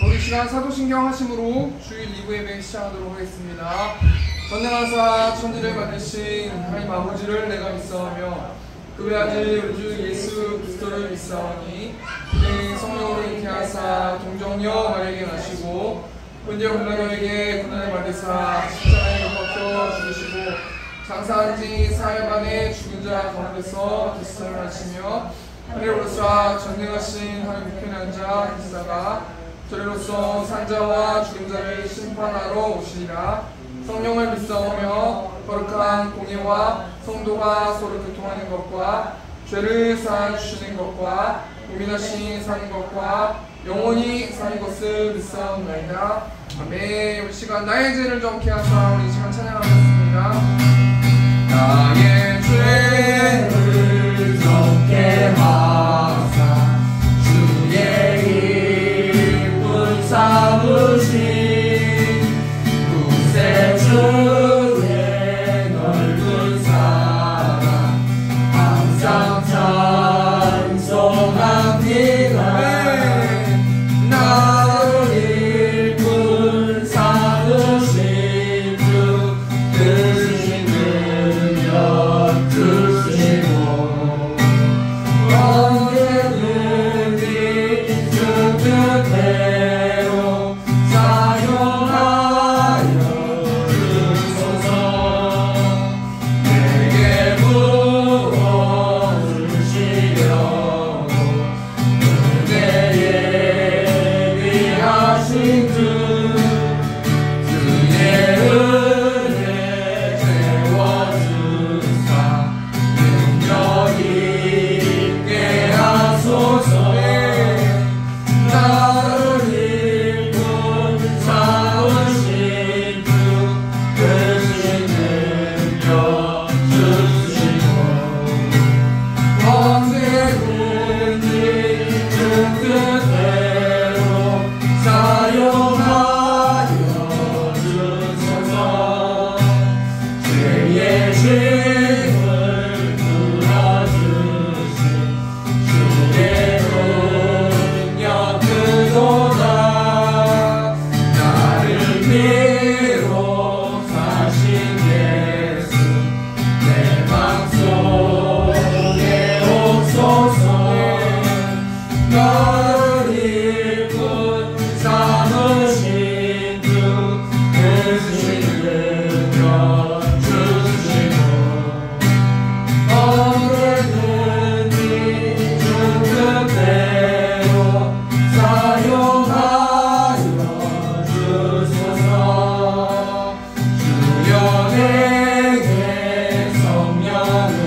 우리 시간 사도신경 하심으로 주일 2부 예배 시작하도록 하겠습니다. 전능하사 천지를 만드신 하나님 아버지를 내가 믿사오며 그 외아들 우리 주 예수 그리스도를 믿사오니 그는 성령으로 잉태하사 동정녀 마리아에게 나시고 본디오 빌라도에게 고난을 받으사 십자가에 못 박혀 죽으시고 장사한 지 4일 만에 죽은 자 가운데서 기사를 하시며 하늘에 오르사 전능하신 하나님 우편에 앉아 기사가 저리로서 산자와 죽은 자를 심판하러 오시리라. 성령을 믿사오며 거룩한 공예와 성도가 서로 교통하는 것과 죄를 사하주시는 것과 고민하신 사는 것과 영원히 사는 것을 믿사옵나이다. 아멘. 우리 시간 나의 죄를 정케 하사 우리 시간 찬양하겠습니다. 나의 죄를 정케 하사 주의 이쁜 삼으신 구세주의 넓은 사랑 항상 찬송합니다. 나를 일꾼 삼으신 주 크신 능력 주시고 언제든지 주 뜻대로 사용하여 주소서. 내게 부어주시려고 은혜에 위하신 주 주의 은혜 채워주사 능력 있게 하소서. 나를 일꾼 삼으신 주 크신 능력 주시고 언제든지 주 뜻대로 사용하여 주소서. 죄의 짐을 풀어주신 주의 능력 크도다. 나를 비롯하신 예수 내 맘속에 옵소서. 나를 일꾼 삼으신 주 크신 능력 주시고 언제든지 주 뜻대로 사용하여 주소서. 주여 내게 성령으로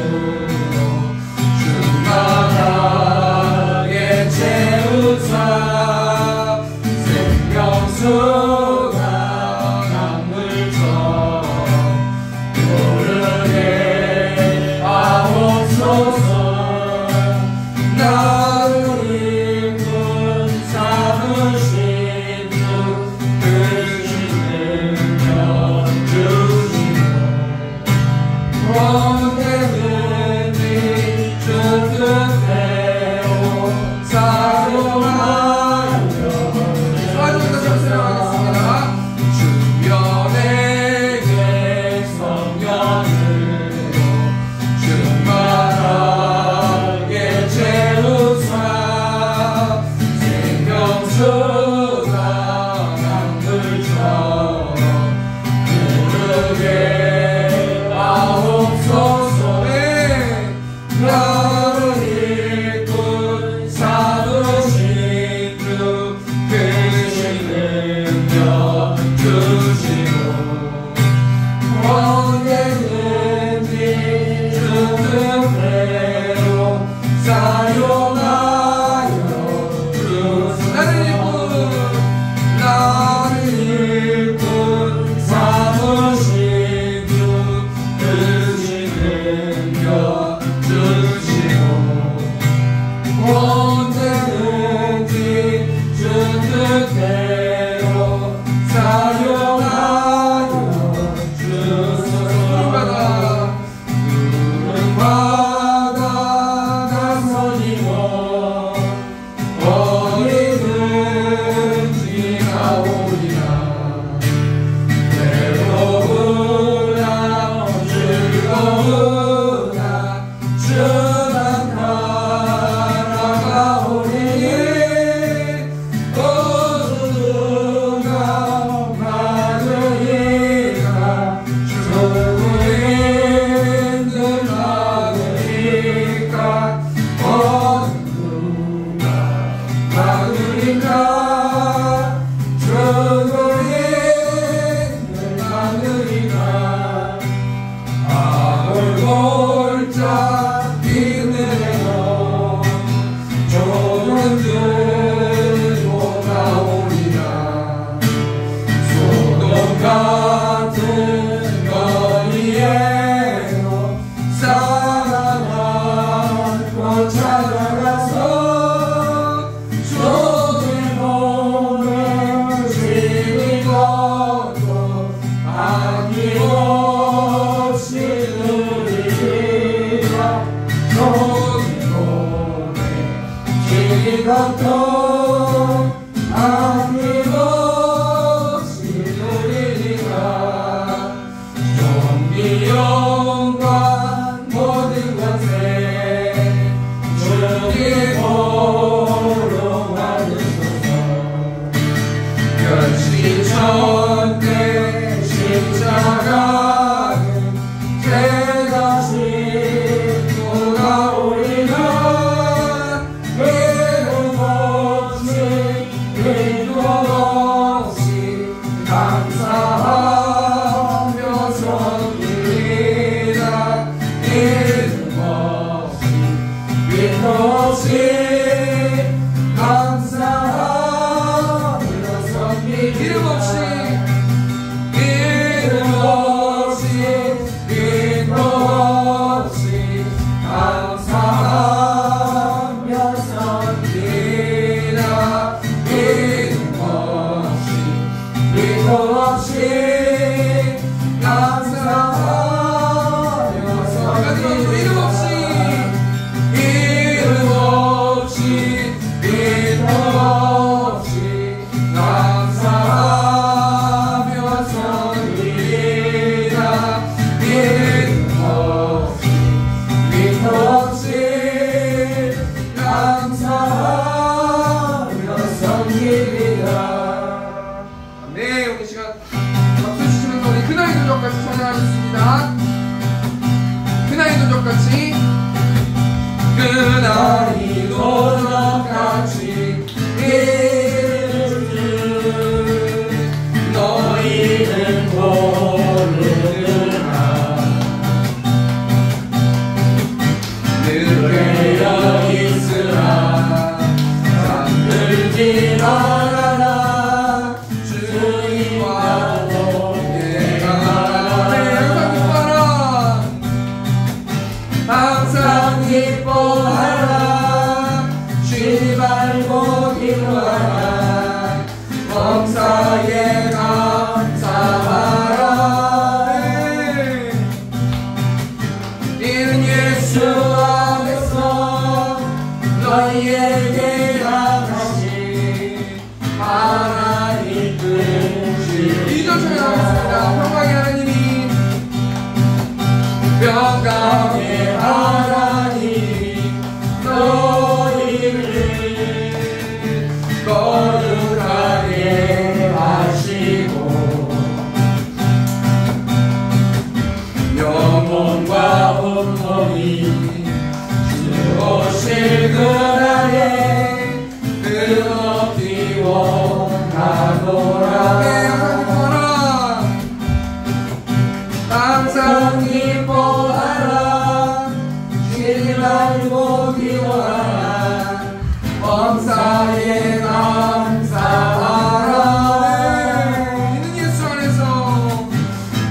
충만하게 채우사 생명수가 강물처럼 흐르게 하옵소서. 나를 일꾼 삼으신 주 크신 능력 주시고 언제든지 주 뜻대로 사용하여 사용하겠습니다. 주여 내게 성령으로 충만하게 채우사 생명수가 강물처럼 흐르게 하옵소서. 나를 일꾼 삼으신 주 크신 능력 주시고 언제든지 주 뜻대로 사용하여 주소서. 나를 일꾼 삼으신 주 크신 능력 주시고 언제든지 주 뜻대로 사용하여 주소서. 부름받아 자 있네요. 조금 들고 나오리라. 소돔 같은 거리에로 사랑하고 찾아가서 주의 몸을 지니고도 아낌없이 누리리라. 주의 몸을 지니고도 아낌없이 누리리라. 존귀영광 모든 것에 주님 보러 와주소서. 결실천대 십자가는 제가 싣고 나오리라. 이름 없이 이름 없이 감사하며 섬기리라. 이름 없이 이름 없이 감사하며 섬기리라. 이름 없이 이름 없이 이름 없이 감사하며 섬기리라. 이름 없이 이름 없이 감사하며 섬기리라. 이름 없이 이름 없이 이름 없이 감사하며 섬기리라. 이름 없이 이름 없이 감사하며 섬기리라. 네, 오늘 시간 박수 치시면서 우리 그날의 도적같이 찬양하겠습니다. 그날의 도적같이 그날의 도적같이 이르듯 너희는 모르느라. 늘 깨어있으라. 잠들지 말아라. 주님과 내가 항상 기뻐하라. 쉬지 말고 기도하라. 범사에 감사하라. 이는 예수 안에서 너희에게 향하신 하나님 뜻이. 2절 찬양하겠습니다. 평강의 하나님이 평강의 하나님이 너희를 거룩하게 하시고 영혼과 온몸이 주 오실 그날에 끝없이 원하노라. 항상 기뻐하라. 쉬지 말고 기도하라. 범사에 감사하라. 이는 예수 안에서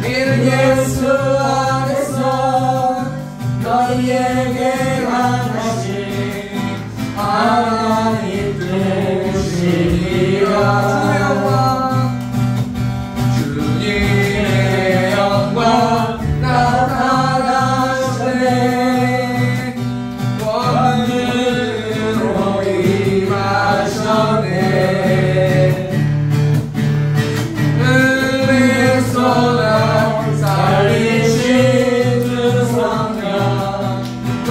이는 예수 안에서 너희에게 하나신 하나님 뜻이니라. 주님의 영광 나타나시네. 원으로 임하셨네. 은혜에서 날 살리신 주 성령 또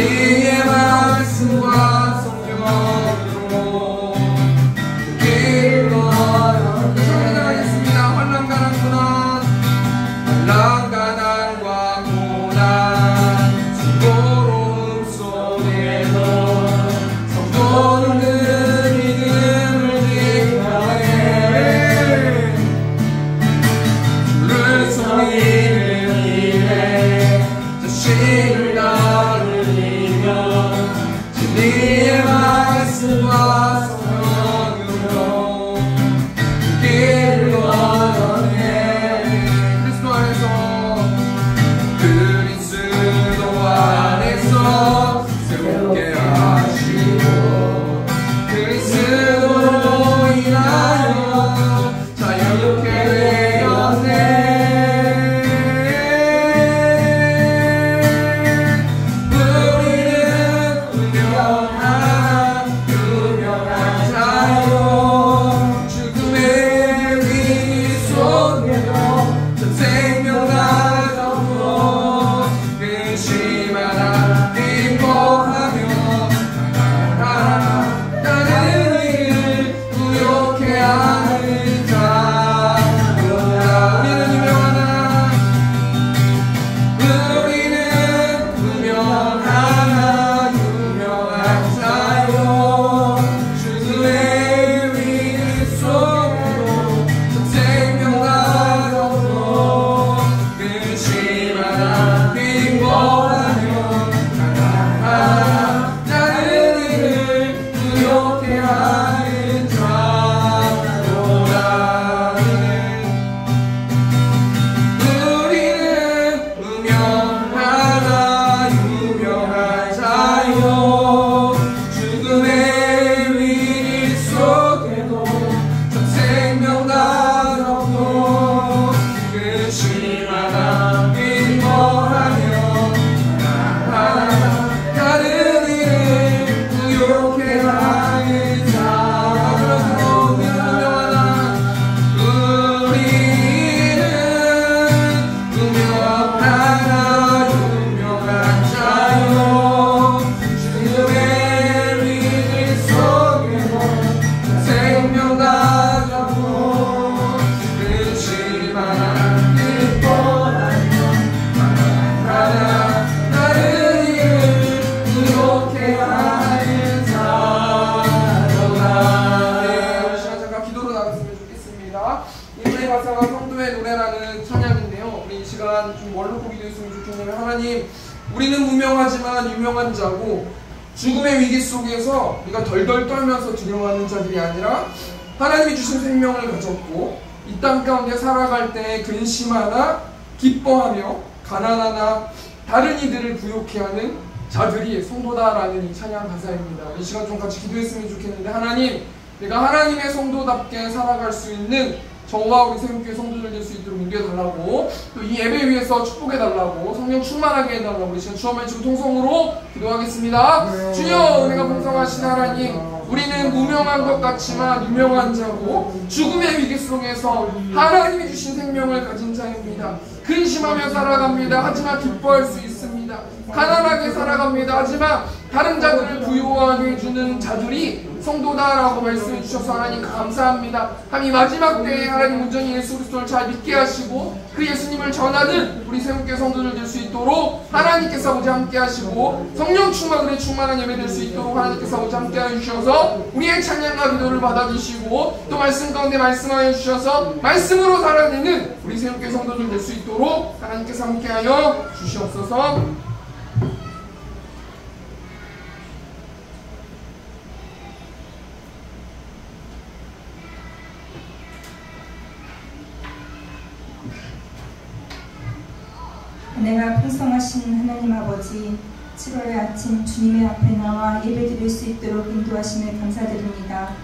진리의 말씀과 성령으로 길을 걸어 찬양하겠습니다. 환난과 고난, 환난과 난과 고난, 수고로움 속에도 성도는 믿음을 지켜내 주를 섬기는 일에 자신을 나누리며 진리의 말씀과 성령으로 길을 걸어내 그리스도 안에서 새롭게 하시고 그리스도로 인하여 자유롭게 되었네. 우리는 무명하지만 유명한 자고 죽음의 위기 속에서 우리가 덜덜 떨면서 두려워하는 자들이 아니라 하나님이 주신 생명을 가졌고 이 땅 가운데 살아갈 때 근심하나 기뻐하며 가난하나 다른 이들을 부욕해 하는 자들이 성도다라는 이 찬양 가사입니다. 이 시간 좀 같이 기도했으면 좋겠는데 하나님, 내가 하나님의 성도답게 살아갈 수 있는 저와 우리 새롭게 성도들 될 수 있도록 인도해달라고, 또 이 예배 위해서 축복해달라고, 성령 충만하게 해달라고 우리 시간 주엄의 지금 통성으로 기도하겠습니다. 주여, 은혜가 풍성하신 하나님, 우리는 무명한 것 같지만 유명한 자고 죽음의 위기 속에서 하나님이 주신 생명을 가진 자입니다. 근심하며 살아갑니다. 하지만 기뻐할 수 있습니다. 가난하게 살아갑니다. 하지만 다른 자들을 부유하게 해주는 자들이 성도다라고 말씀해 주셔서 하나님 감사합니다. 하나님 마지막 때에 하나님 온전히 예수 그리스도를 잘 믿게 하시고 그 예수님을 전하는 우리 새롭게 성도들 될 수 있도록 하나님께서 아버지 함께 하시고 성령 충만으로 충만한 예배 될 수 있도록 하나님께서 아버지 함께 해주셔서 우리의 찬양과 기도를 받아주시고 또 말씀 가운데 말씀하여 주셔서 말씀으로 살아내는 우리 새롭게 성도들 될 수 있도록 하나님께서 함께하여 주시옵소서. 은혜가 풍성하신 하나님 아버지, 7월의 아침 주님의 앞에 나와 예배드릴 수 있도록 인도하심에 감사드립니다.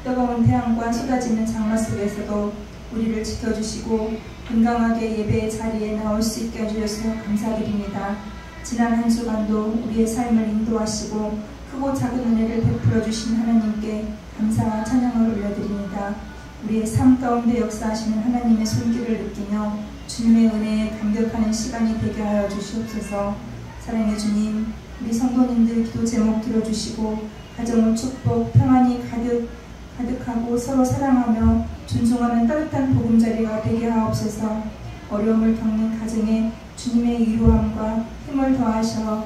뜨거운 태양과 쏟아지는 장마 속에서도 우리를 지켜주시고 건강하게 예배의 자리에 나올 수 있게 해주셔서 감사드립니다. 지난 한 주간도 우리의 삶을 인도하시고 크고 작은 은혜를 베풀어 주신 하나님께 감사와 찬양을 올려드립니다. 우리의 삶 가운데 역사하시는 하나님의 손길을 느끼며 주님의 은혜에 감격하는 시간이 되게 하여 주시옵소서. 사랑의 주님, 우리 성도님들 기도 제목 들어주시고 가정을 축복, 평안이 가득하고 서로 사랑하며 존중하는 따뜻한 보금자리가 되게 하옵소서. 어려움을 겪는 가정에 주님의 위로함과 힘을 더하셔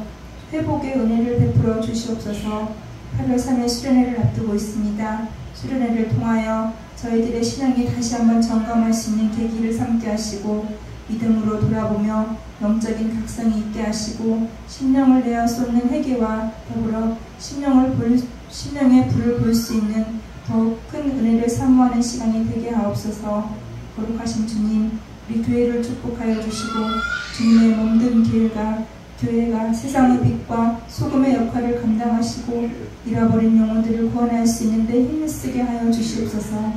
회복의 은혜를 베풀어 주시옵소서. 8월 3일 수련회를 앞두고 있습니다. 수련회를 통하여 저희들의 신앙이 다시 한번 점검할 수 있는 계기를 삼게 하시고 믿음으로 돌아보며 영적인 각성이 있게 하시고 심령을 내어 쏟는 회개와 더불어 심령의 불을 볼 수 있는 더욱 큰 은혜를 사모하는 시간이 되게 하옵소서. 거룩하신 주님, 우리 교회를 축복하여 주시고 주님의 몸된 교회가 세상의 빛과 소금의 역할을 감당하시고 잃어버린 영혼들을 구원할 수 있는데 힘을 쓰게 하여 주시옵소서.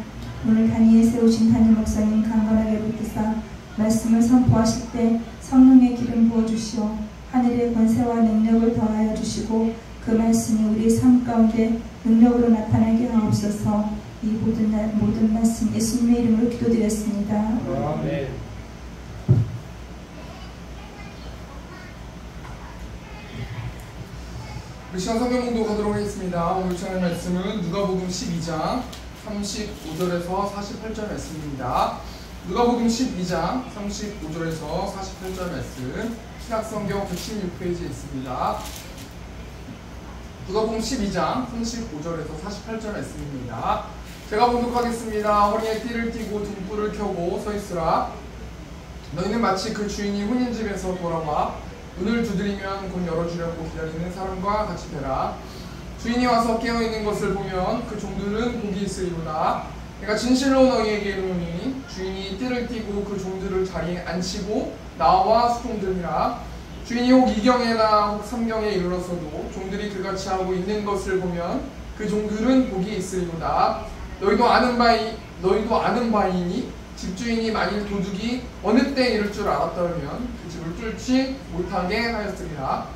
오늘 단위에 세우신 담임 목사님 강건하게 붙드사 말씀을 선포하실 때 성령의 기름 부어주시오 하늘의 권세와 능력을 더하여 주시고 그 말씀이 우리의 삶 가운데 능력으로 나타나게 하옵소서. 이 모든 말씀 예수님의 이름으로 기도드렸습니다. 아멘. 우리 시간 성경 공독하도록 하겠습니다. 오늘 전할 말씀은 누가복음 12장 35절에서 48절 말씀입니다. 누가복음 12장 35절에서 48절 말씀 신약성경 116페이지에 있습니다. 누가복음 12장 35절에서 48절 말씀입니다. 제가 봉독하겠습니다. 허리에 띠를 띠고 등불을 켜고 서 있으라. 너희는 마치 그 주인이 혼인집에서 돌아와 문을 두드리면 곧 열어주려고 기다리는 사람과 같이 되라. 주인이 와서 깨어있는 것을 보면 그 종들은 복이 있으리로다. 내가 진실로 너희에게 이르노니 주인이 띠를 띠고 그 종들을 자리에 앉히고 나와 수종들이라. 주인이 혹 2경에나 혹 3경에 이르렀어도 종들이 그같이 하고 있는 것을 보면 그 종들은 복이 있으리로다. 너희도 아는 바이니 집주인이 만일 도둑이 어느 때 이를 줄 알았다면 그 집을 뚫지 못하게 하였으리라.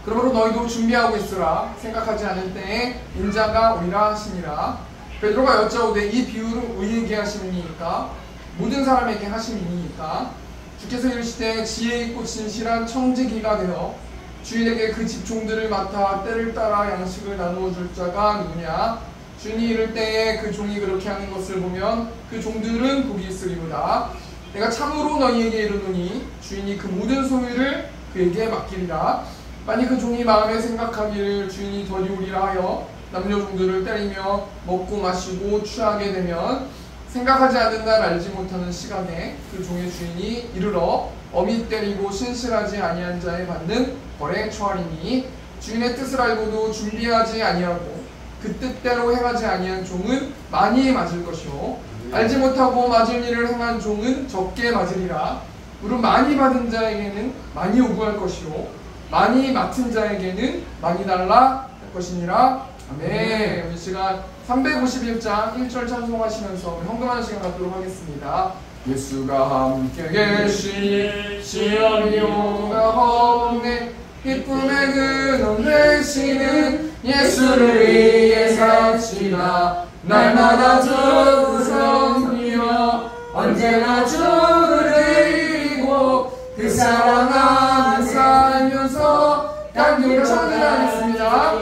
그러므로 너희도 준비하고 있으라. 생각하지 않을 때에 인자가 오리라 하시니라. 베드로가 여짜오되 이 비유를 우리에게 하시니까 모든 사람에게 하심이니까 주께서 이르시되 지혜 있고 진실한 청지기가 되어 주인에게 그 집 종들을 맡아 때를 따라 양식을 나누어 줄 자가 누구냐. 주인이 이를 때에 그 종이 그렇게 하는 것을 보면 그 종들은 복이 있으리로다. 내가 참으로 너희에게 이르노니 주인이 그 모든 소유를 그에게 맡기리라. 만일 그 종이 마음에 생각하기를 주인이 덜이 오리라 하여 남녀 종들을 때리며 먹고 마시고 취하게 되면 생각하지 않는 날 알지 못하는 시각에 그 종의 주인이 이르러 엄히 때리고 신실하지 아니한 자에 받는 벌에 처하리니 주인의 뜻을 알고도 준비하지 아니하고 그 뜻대로 행하지 아니한 종은 많이 맞을 것이요 알지 못하고 맞을 일을 행한 종은 적게 맞으리라. 물은 많이 받은 자에게는 많이 요구할 것이요 많이 맡은 자에게는 많이 달라 할 것이니라. 아멘. 우리 시간 351장 1절 찬송하시면서 헌금하는 시간 갖도록 하겠습니다. 예수가 함께 계시니 시험이 오가 없네. 기쁨의 근원 되시는 예수를 위해 삽시다. 날마다 주를 섬기며 언제나 주를 드리고 그 사랑하는 살면서 단기로 청들하겠습니다.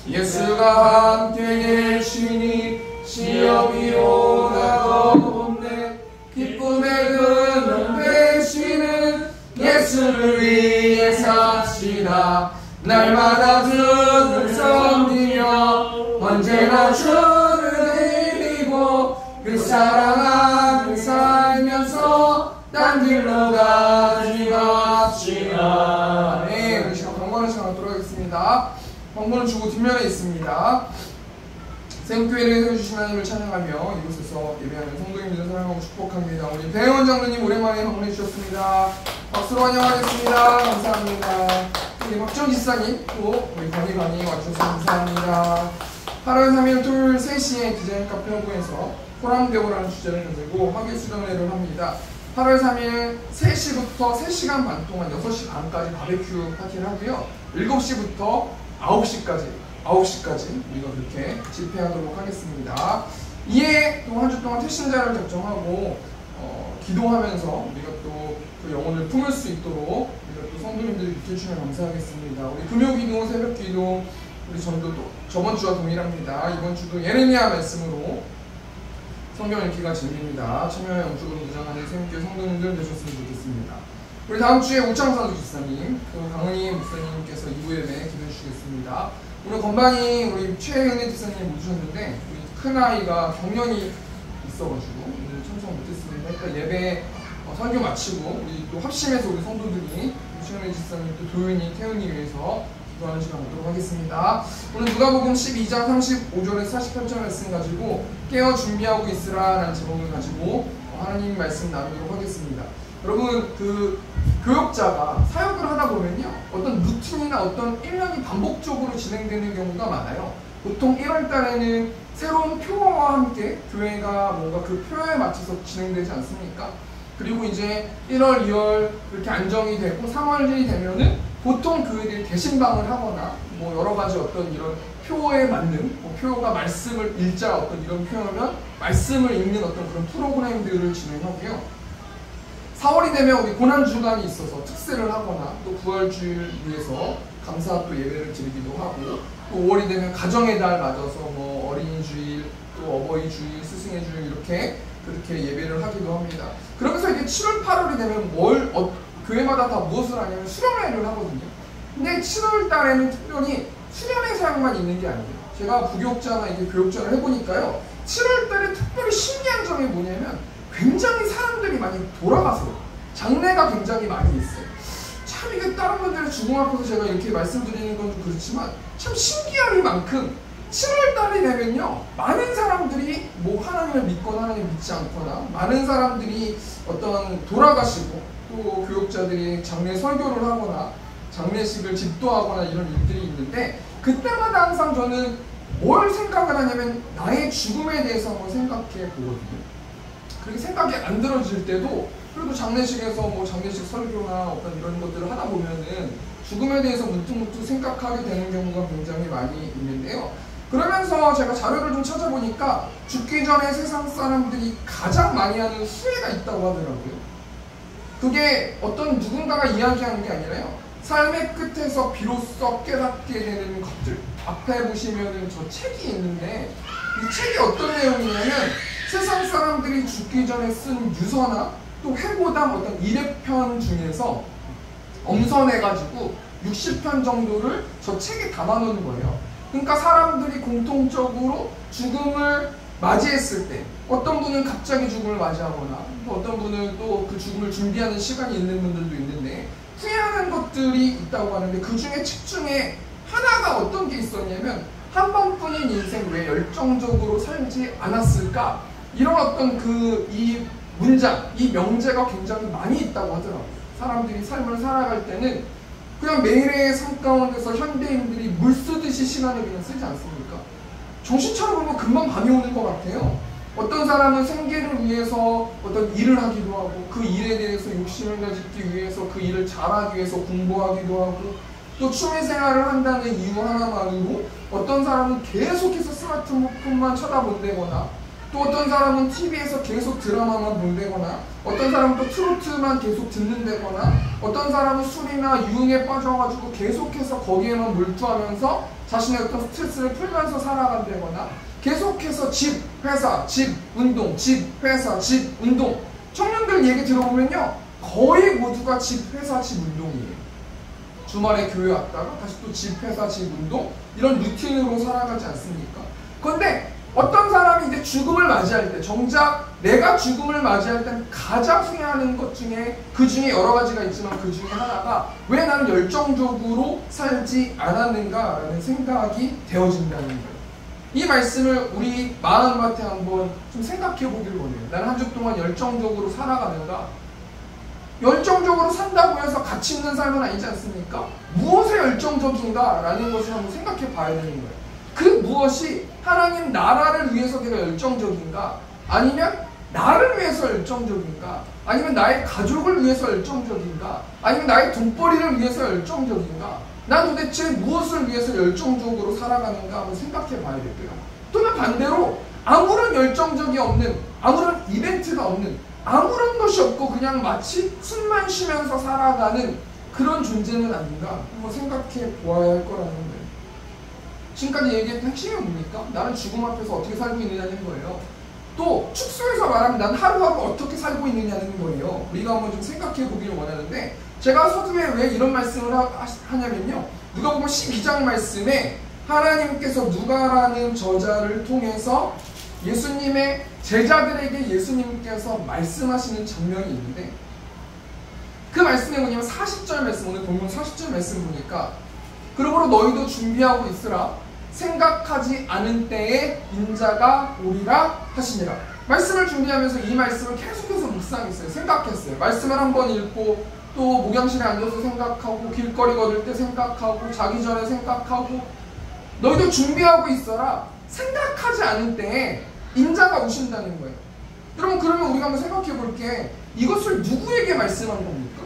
예수가 함께 계시니 시험이 오가 없네. 기쁨의 근원 되시는 예수를 위해 삽시다. 날마다 주를 섬기며 언제나 주를 드리고 그 사랑하며 살면서 딴 길로 가지 맙시다. 네, 우리 시간 경건한 시간 갖도록 하겠습니다. 경건은 주고 뒷면에 있습니다. 세움교회를 세워주신 하나님을 찬양하며 이곳에서 예배하는 성도님들을 사랑하고 축복합니다. 우리 배혜원 장로님 오랜만에 방문해 주셨습니다. 박수로 환영하겠습니다. 감사합니다. 우리 박정 지사님 또 우리 강의관이 와주셔서 감사합니다. 8월 3일 토요일 3시에 디자인 카페 허브에서 호랑대오라는 주제를 가지고 학예 수련회를 합니다. 8월 3일 3시부터 3시간 반 동안 6시 반까지 바베큐 파티를 하고요. 7시부터 9시까지 우리가 그렇게 집회하도록 하겠습니다. 이에 또 한 주 동안 태신자를 작정하고 기도하면서 우리가 또 그 영혼을 품을 수 있도록 우리가 또 성도님들이 비켜주시면 감사하겠습니다. 우리 금요기도, 새벽기도, 우리 전도도 저번 주와 동일합니다. 이번 주도 예레미야 말씀으로 성경 읽기가 재미입니다. 참여와 영적으로 무장하는 새롭게 성도님들 되셨으면 좋겠습니다. 우리 다음 주에 우창사도 집사님, 또 강은희 목사님께서 2부 예배 기도해 주시겠습니다. 오늘 건반이 우리 최은혜 집사님이 못 오셨는데 우리 큰아이가 경련이 있어가지고 오늘 참석 못했습니다. 일단 예배 설교 마치고 우리 또 합심해서 우리 성도들이 최은혜 집사님 또 도윤이, 태훈이 위해서 기도하는 시간 갖도록 하겠습니다. 오늘 누가복음 12장 35절에서 48절 말씀 가지고 깨어 준비하고 있으라 라는 제목을 가지고 하나님 말씀 나누도록 하겠습니다. 여러분, 그 교역자가 사역을 하다 보면요, 어떤 루틴이나 어떤 1년이 반복적으로 진행되는 경우가 많아요. 보통 1월 달에는 새로운 표어와 함께 교회가 뭔가 그 표어에 맞춰서 진행되지 않습니까? 그리고 이제 1월, 2월 이렇게 안정이 되고 3월이 되면은 보통 교회들이 개신방을 하거나 뭐 여러 가지 어떤 이런 표어에 맞는, 뭐 표어가 말씀을 읽자 어떤 이런 표현이면 말씀을 읽는 어떤 그런 프로그램들을 진행하고요. 4월이 되면 우리 고난주간이 있어서 특세를 하거나 또 9월 주일 위해서 감사 또 예배를 드리기도 하고, 또 5월이 되면 가정의 달 맞아서 뭐 어린이 주일, 또 어버이 주일, 스승의 주일 이렇게 그렇게 예배를 하기도 합니다. 그러면서 이제 7월, 8월이 되면 교회마다 다 무엇을 하냐면 수련회를 하거든요. 근데 7월 달에는 특별히 수련회 사역만 있는 게 아니에요. 제가 부교육자나 이게 교육자를 해보니까요, 7월 달에 특별히 신기한 점이 뭐냐면 굉장히 사람들이 많이 돌아가세요. 장례가 굉장히 많이 있어요. 참 이게 다른 분들의 죽음 앞에서 제가 이렇게 말씀드리는 건 좀 그렇지만 참 신기하리만큼 7월 달이 되면요, 많은 사람들이 뭐 하나님을 믿거나 하나님을 믿지 않거나 많은 사람들이 어떤 돌아가시고 또 교육자들이 장례 설교를 하거나 장례식을 집도하거나 이런 일들이 있는데, 그때마다 항상 저는 뭘 생각을 하냐면 나의 죽음에 대해서 한번 생각해 보거든요. 그렇게 생각이 안 들어질 때도 그래도 장례식에서 뭐 장례식 설교나 어떤 이런 것들을 하다 보면은 죽음에 대해서 문득문득 생각하게 되는 경우가 굉장히 많이 있는데요. 그러면서 제가 자료를 좀 찾아보니까 죽기 전에 세상 사람들이 가장 많이 하는 후회가 있다고 하더라고요. 그게 어떤 누군가가 이야기하는 게 아니라요, 삶의 끝에서 비로소 깨닫게 되는 것들. 앞에 보시면은 저 책이 있는데 이 책이 어떤 내용이냐면 세상 사람들이 죽기 전에 쓴 유서나 또 회고담 어떤 200편 중에서 엄선해가지고 60편 정도를 저 책에 담아놓은 거예요. 그러니까 사람들이 공통적으로 죽음을 맞이했을 때 어떤 분은 갑자기 죽음을 맞이하거나 또 어떤 분은 또 그 죽음을 준비하는 시간이 있는 분들도 있는데 후회하는 것들이 있다고 하는데, 그 중에 책 중에 하나가 어떤 게 있었냐면 한 번뿐인 인생 왜 열정적으로 살지 않았을까? 이런 어떤 이 문장, 이 명제가 굉장히 많이 있다고 하더라고요. 사람들이 삶을 살아갈 때는 그냥 매일의 삶 가운데서 현대인들이 물 쓰듯이 시간을 그냥 쓰지 않습니까? 정신 차려보면 금방 밤이 오는 것 같아요. 어떤 사람은 생계를 위해서 어떤 일을 하기도 하고, 그 일에 대해서 욕심을 가지기 위해서 그 일을 잘하기 위해서 공부하기도 하고, 또 취미생활을 한다는 이유 하나만으로 어떤 사람은 계속해서 스마트폰만 쳐다본다거나, 또 어떤 사람은 TV에서 계속 드라마만 본다거나, 어떤 사람은 또 트로트만 계속 듣는다거나, 어떤 사람은 술이나 유흥에 빠져가지고 계속해서 거기에만 몰두하면서 자신의 어떤 스트레스를 풀면서 살아간다거나, 계속해서 집, 회사, 집, 운동, 집, 회사, 집, 운동. 청년들 얘기 들어보면요, 거의 모두가 집, 회사, 집, 운동이에요. 주말에 교회 왔다가 다시 또 집, 회사, 집, 운동, 이런 루틴으로 살아가지 않습니까? 그런데 어떤 사람이 이제 죽음을 맞이할 때, 정작 내가 죽음을 맞이할 때 가장 후회하는 것 중에, 그 중에 여러 가지가 있지만 그 중에 하나가 왜 나는 열정적으로 살지 않았는가라는 생각이 되어진다는 거예요. 이 말씀을 우리 마음밭에 한번 좀 생각해 보길 원해요. 나는 한 주 동안 열정적으로 살아가는가? 열정적으로 산다고 해서 가치 있는 삶은 아니지 않습니까? 무엇에 열정적인가? 라는 것을 한번 생각해 봐야 되는 거예요. 그 무엇이 하나님 나라를 위해서 내가 열정적인가? 아니면 나를 위해서 열정적인가? 아니면 나의 가족을 위해서 열정적인가? 아니면 나의 돈벌이를 위해서 열정적인가? 난 도대체 무엇을 위해서 열정적으로 살아가는가 한번 생각해 봐야 될게요. 또는 반대로 아무런 열정적이 없는, 아무런 이벤트가 없는, 아무런 것이 없고 그냥 마치 숨만 쉬면서 살아가는 그런 존재는 아닌가 한번 생각해 보아야 할 거라는 거예요. 지금까지 얘기했던 핵심이 뭡니까? 나는 죽음 앞에서 어떻게 살고 있느냐는 거예요. 또 축소해서 말하면 난 하루하루 어떻게 살고 있느냐는 거예요. 우리가 한번 좀 생각해 보기를 원하는데, 제가 서두에 왜 이런 말씀을 하냐면요, 누가복음 12장 말씀에 하나님께서 누가라는 저자를 통해서 예수님의 제자들에게 예수님께서 말씀하시는 장면이 있는데, 그 말씀이 뭐냐면 40절 말씀, 오늘 본문 40절 말씀 보니까, 그러므로 너희도 준비하고 있으라. 생각하지 않은 때에 인자가 오리라 하시니라. 말씀을 준비하면서 이 말씀을 계속해서 묵상했어요. 생각했어요. 말씀을 한번 읽고 또 목양실에 앉아서 생각하고, 길거리 걸을 때 생각하고, 자기 전에 생각하고, 너희도 준비하고 있어라. 생각하지 않은 때에 인자가 오신다는 거예요. 여러분, 그러면 우리가 한번 생각해 볼게, 이것을 누구에게 말씀한 겁니까?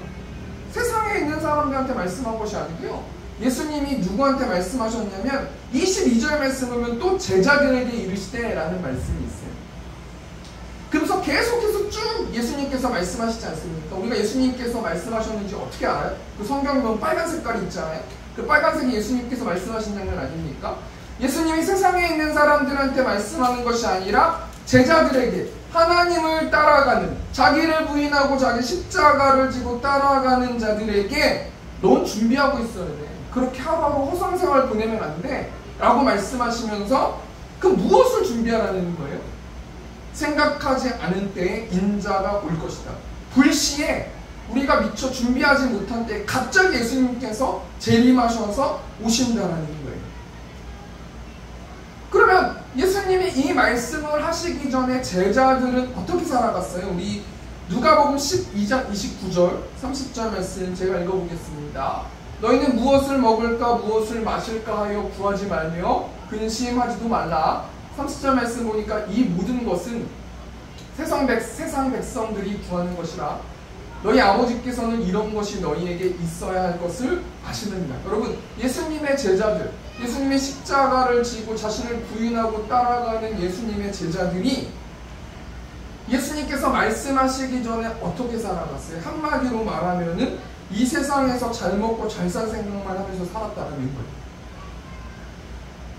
세상에 있는 사람들한테 말씀한 것이 아니고요, 예수님이 누구한테 말씀하셨냐면 22절 말씀 보면 또 제자들에게 이르시되 라는 말씀이 있어요. 그래서 계속해서 쭉 예수님께서 말씀하시지 않습니까? 우리가 예수님께서 말씀하셨는지 어떻게 알아요? 그 성경에 보면 빨간 색깔이 있잖아요. 그 빨간색이 예수님께서 말씀하신 장면 아닙니까? 예수님이 세상에 있는 사람들한테 말씀하는 것이 아니라 제자들에게, 하나님을 따라가는, 자기를 부인하고 자기 십자가를 지고 따라가는 자들에게 넌 준비하고 있어야 돼. 그렇게 하루하루 허송생활 보내면 안 돼 라고 말씀하시면서 그 무엇을 준비하라는 거예요? 생각하지 않은 때에 인자가 올 것이다. 불시에 우리가 미처 준비하지 못한 때에 갑자기 예수님께서 재림하셔서 오신다라는 거예요. 그러면 예수님이 이 말씀을 하시기 전에 제자들은 어떻게 살아갔어요? 우리 누가복음 12장 29절 30절 말씀 제가 읽어보겠습니다. 너희는 무엇을 먹을까 무엇을 마실까 하여 구하지 말며 근심하지도 말라. 30절 말씀 보니까 이 모든 것은 세상 백성들이 구하는 것이라. 너희 아버지께서는 이런 것이 너희에게 있어야 할 것을 아시느니라. 여러분, 예수님의 제자들, 예수님의 십자가를 지고 자신을 부인하고 따라가는 예수님의 제자들이 예수님께서 말씀하시기 전에 어떻게 살아갔어요? 한마디로 말하면은 이 세상에서 잘 먹고 잘 살 생각만 하면서 살았다는 거예요.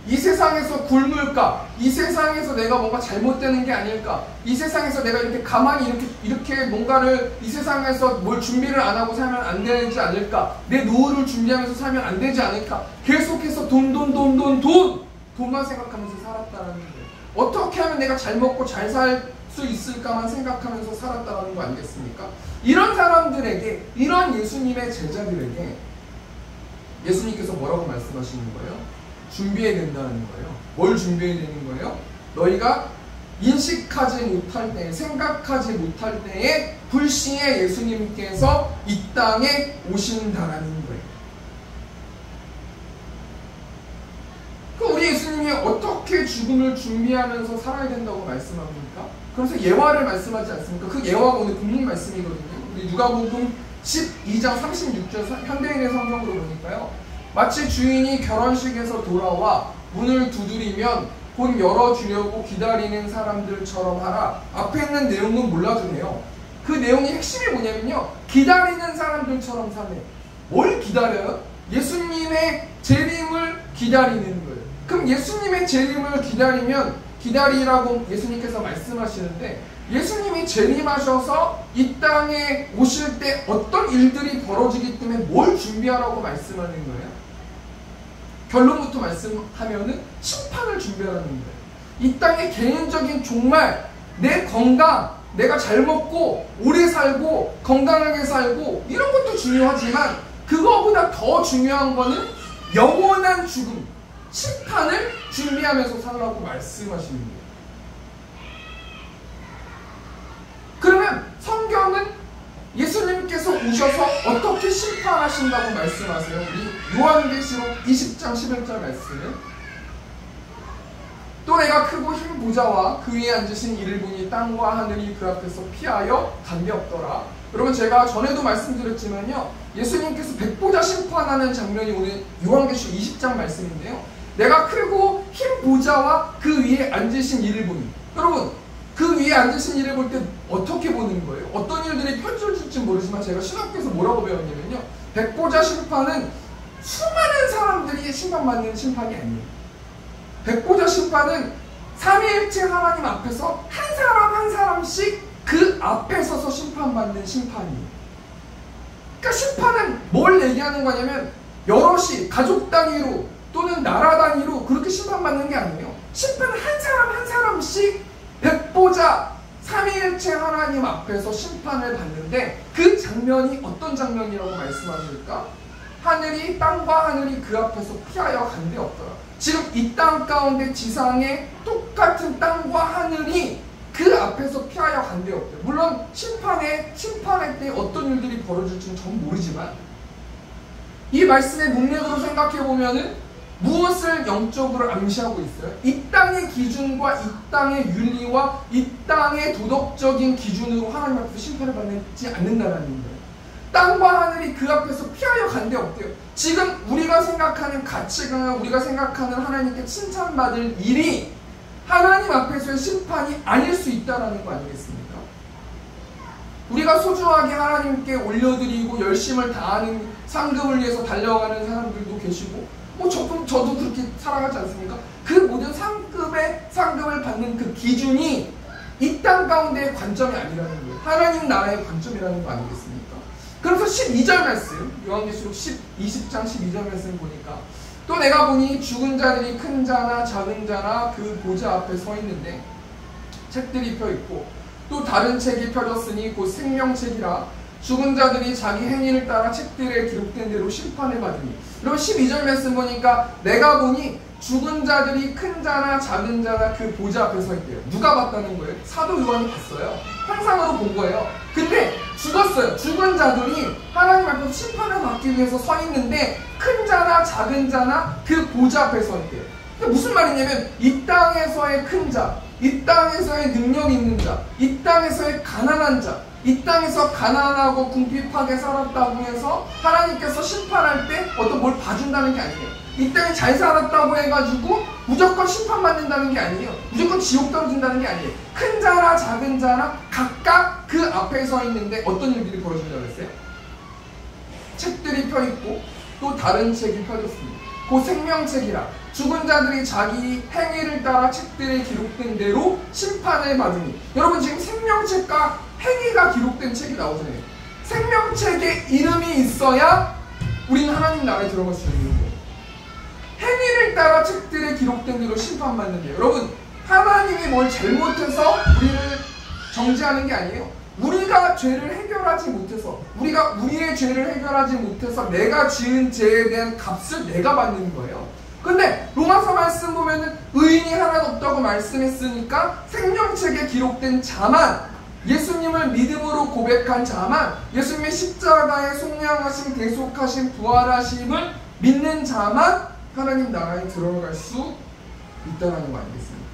이 세상에서 굶을까? 이 세상에서 내가 뭔가 잘못되는 게 아닐까? 이 세상에서 내가 이렇게 가만히 이렇게 뭔가를 이 세상에서 뭘 준비를 안 하고 살면 안 되지 않을까? 내 노후를 준비하면서 살면 안 되지 않을까? 계속해서 돈만 생각하면서 살았다는 거예요. 어떻게 하면 내가 잘 먹고 잘 살 수 있을까만 생각하면서 살았다는 거 아니겠습니까? 이런 사람들에게, 이런 예수님의 제자들에게 예수님께서 뭐라고 말씀하시는 거예요? 준비해야 된다는 거예요. 뭘 준비해야 되는 거예요? 너희가 인식하지 못할 때, 생각하지 못할 때에 불시에 예수님께서 이 땅에 오신다라는 거예요. 우리 예수님이 어떻게 죽음을 준비하면서 살아야 된다고 말씀합니까? 그래서 예화를 말씀하지 않습니까? 그 예화가 오늘 본문 말씀이거든요. 우리 누가복음 12장 36절 현대인의 성경으로 보니까요, 마치 주인이 결혼식에서 돌아와 문을 두드리면 곧 열어주려고 기다리는 사람들처럼 하라. 앞에 있는 내용은 몰라도 돼요. 그 내용의 핵심이 뭐냐면요, 기다리는 사람들처럼 사네. 뭘 기다려요? 예수님의 재림을 기다리는 거예요. 그럼 예수님의 재림을 기다리라고 예수님께서 말씀하시는데, 예수님이 재림하셔서 이 땅에 오실 때 어떤 일들이 벌어지기 때문에 뭘 준비하라고 말씀하는 거예요? 결론부터 말씀하면은 심판을 준비하라는 거예요. 이 땅의 개인적인 정말 내 건강, 내가 잘 먹고 오래 살고 건강하게 살고 이런 것도 중요하지만 그거보다 더 중요한 거는 영원한 죽음, 심판을 준비하면서 살라고 말씀하시는 거예요. 그러면 성경은 예수님께서 오셔서 어떻게 심판하신다고 말씀하세요? 우리 요한계시록 20장 11절 말씀. 또 내가 크고 흰 보좌와 그 위에 앉으신 이를 보니 땅과 하늘이 그 앞에서 피하여 담비 없더라. 여러분, 제가 전에도 말씀드렸지만요, 예수님께서 백보자 심판하는 장면이 오늘 요한계시록 20장 말씀인데요, 내가 크고 흰 보좌와 그 위에 앉으신 이를 보니, 여러분, 그 위에 앉으신 이를 볼 때 어떻게 보는 거예요? 어떤 일들이 펼쳐질지 모르지만 제가 신학교에서 뭐라고 배웠냐면요, 백보자 심판은 수많은 사람들이 심판받는 심판이 아니에요. 백보자 심판은 삼위일체 하나님 앞에서 한 사람 한 사람씩 그 앞에 서서 심판받는 심판이에요. 그러니까 심판은 뭘 얘기하는 거냐면 여럿이 가족 단위로 또는 나라 단위로 그렇게 심판받는 게 아니에요. 심판은 한 사람 한 사람씩 백보자 삼위일체 하나님 앞에서 심판을 받는데 그 장면이 어떤 장면이라고 말씀하실까? 하늘이 땅과 하늘이 그 앞에서 피하여 간데 없더라. 지금 이 땅 가운데 지상에 똑같은 땅과 하늘이 그 앞에서 피하여 간데 없대요. 물론 심판할 때 어떤 일들이 벌어질지는 전 모르지만 이 말씀의 문맥으로 생각해 보면은 무엇을 영적으로 암시하고 있어요? 이 땅의 기준과 이 땅의 윤리와 이 땅의 도덕적인 기준으로 하나님 앞에서 심판을 받지 않는다는 거예요. 땅과 하늘이 그 앞에서 피하여 간데 없대요. 지금 우리가 생각하는 가치관, 우리가 생각하는 하나님께 칭찬받을 일이 하나님 앞에서의 심판이 아닐 수 있다는 거 아니겠습니까? 우리가 소중하게 하나님께 올려드리고 열심을 다하는 상급을 위해서 달려가는 사람들도 계시고 저도 그렇게 살아가지 않습니까? 그 모든 상급을 받는 그 기준이 이 땅 가운데의 관점이 아니라는 거예요. 하나님 나라의 관점이라는 거 아니겠습니까? 그래서 12절 말씀, 요한계시록 20장 12절 말씀 보니까 또 내가 보니 죽은 자들이 큰 자나 작은 자나 그 보좌 앞에 서 있는데 책들이 펴 있고 또 다른 책이 펴졌으니 곧 생명책이라 죽은 자들이 자기 행위를 따라 책들에 기록된 대로 심판을 받으니. 그럼 12절 말씀 보니까 내가 보니 죽은 자들이 큰 자나 작은 자나 그 보좌 앞에 서 있대요. 누가 봤다는 거예요? 사도 요한이 봤어요. 환상으로 본 거예요. 근데 죽었어요. 죽은 자들이 하나님 앞에서 심판을 받기 위해서 서 있는데 큰 자나 작은 자나 그 보좌 앞에 서 있대요. 무슨 말이냐면 이 땅에서의 큰 자, 이 땅에서의 능력 있는 자, 이 땅에서의 가난한 자, 이 땅에서 가난하고 궁핍하게 살았다고 해서 하나님께서 심판할 때 어떤 뭘 봐준다는 게 아니에요. 이 땅에 잘 살았다고 해가지고 무조건 심판받는다는 게 아니에요. 무조건 지옥 떨어진다는 게 아니에요. 큰 자나 작은 자나 각각 그 앞에 서 있는데 어떤 일들이 벌어진다고 했어요? 책들이 펴있고 또 다른 책이 펴졌습니다. 그 생명책이라 죽은 자들이 자기 행위를 따라 책들에 기록된 대로 심판을 받으니. 여러분 지금 생명책과 행위가 기록된 책이 나오잖아요. 생명책에 이름이 있어야 우리는 하나님 나라에 들어갈 수 있는 거예요. 행위를 따라 책들에 기록된 대로 심판받는데요. 여러분 하나님이 뭘 잘못해서 우리를 정죄하는 게 아니에요. 우리가 죄를 해결하지 못해서 우리가 우리의 죄를 해결하지 못해서 내가 지은 죄에 대한 값을 내가 받는 거예요. 근데 로마서 말씀 보면은 의인이 하나도 없다고 말씀했으니까 생명책에 기록된 자만, 예수님을 믿음으로 고백한 자만, 예수님의 십자가에 속량하심, 대속하심, 부활하심을 믿는 자만 하나님 나라에 들어갈 수 있다는 거 아니겠습니까?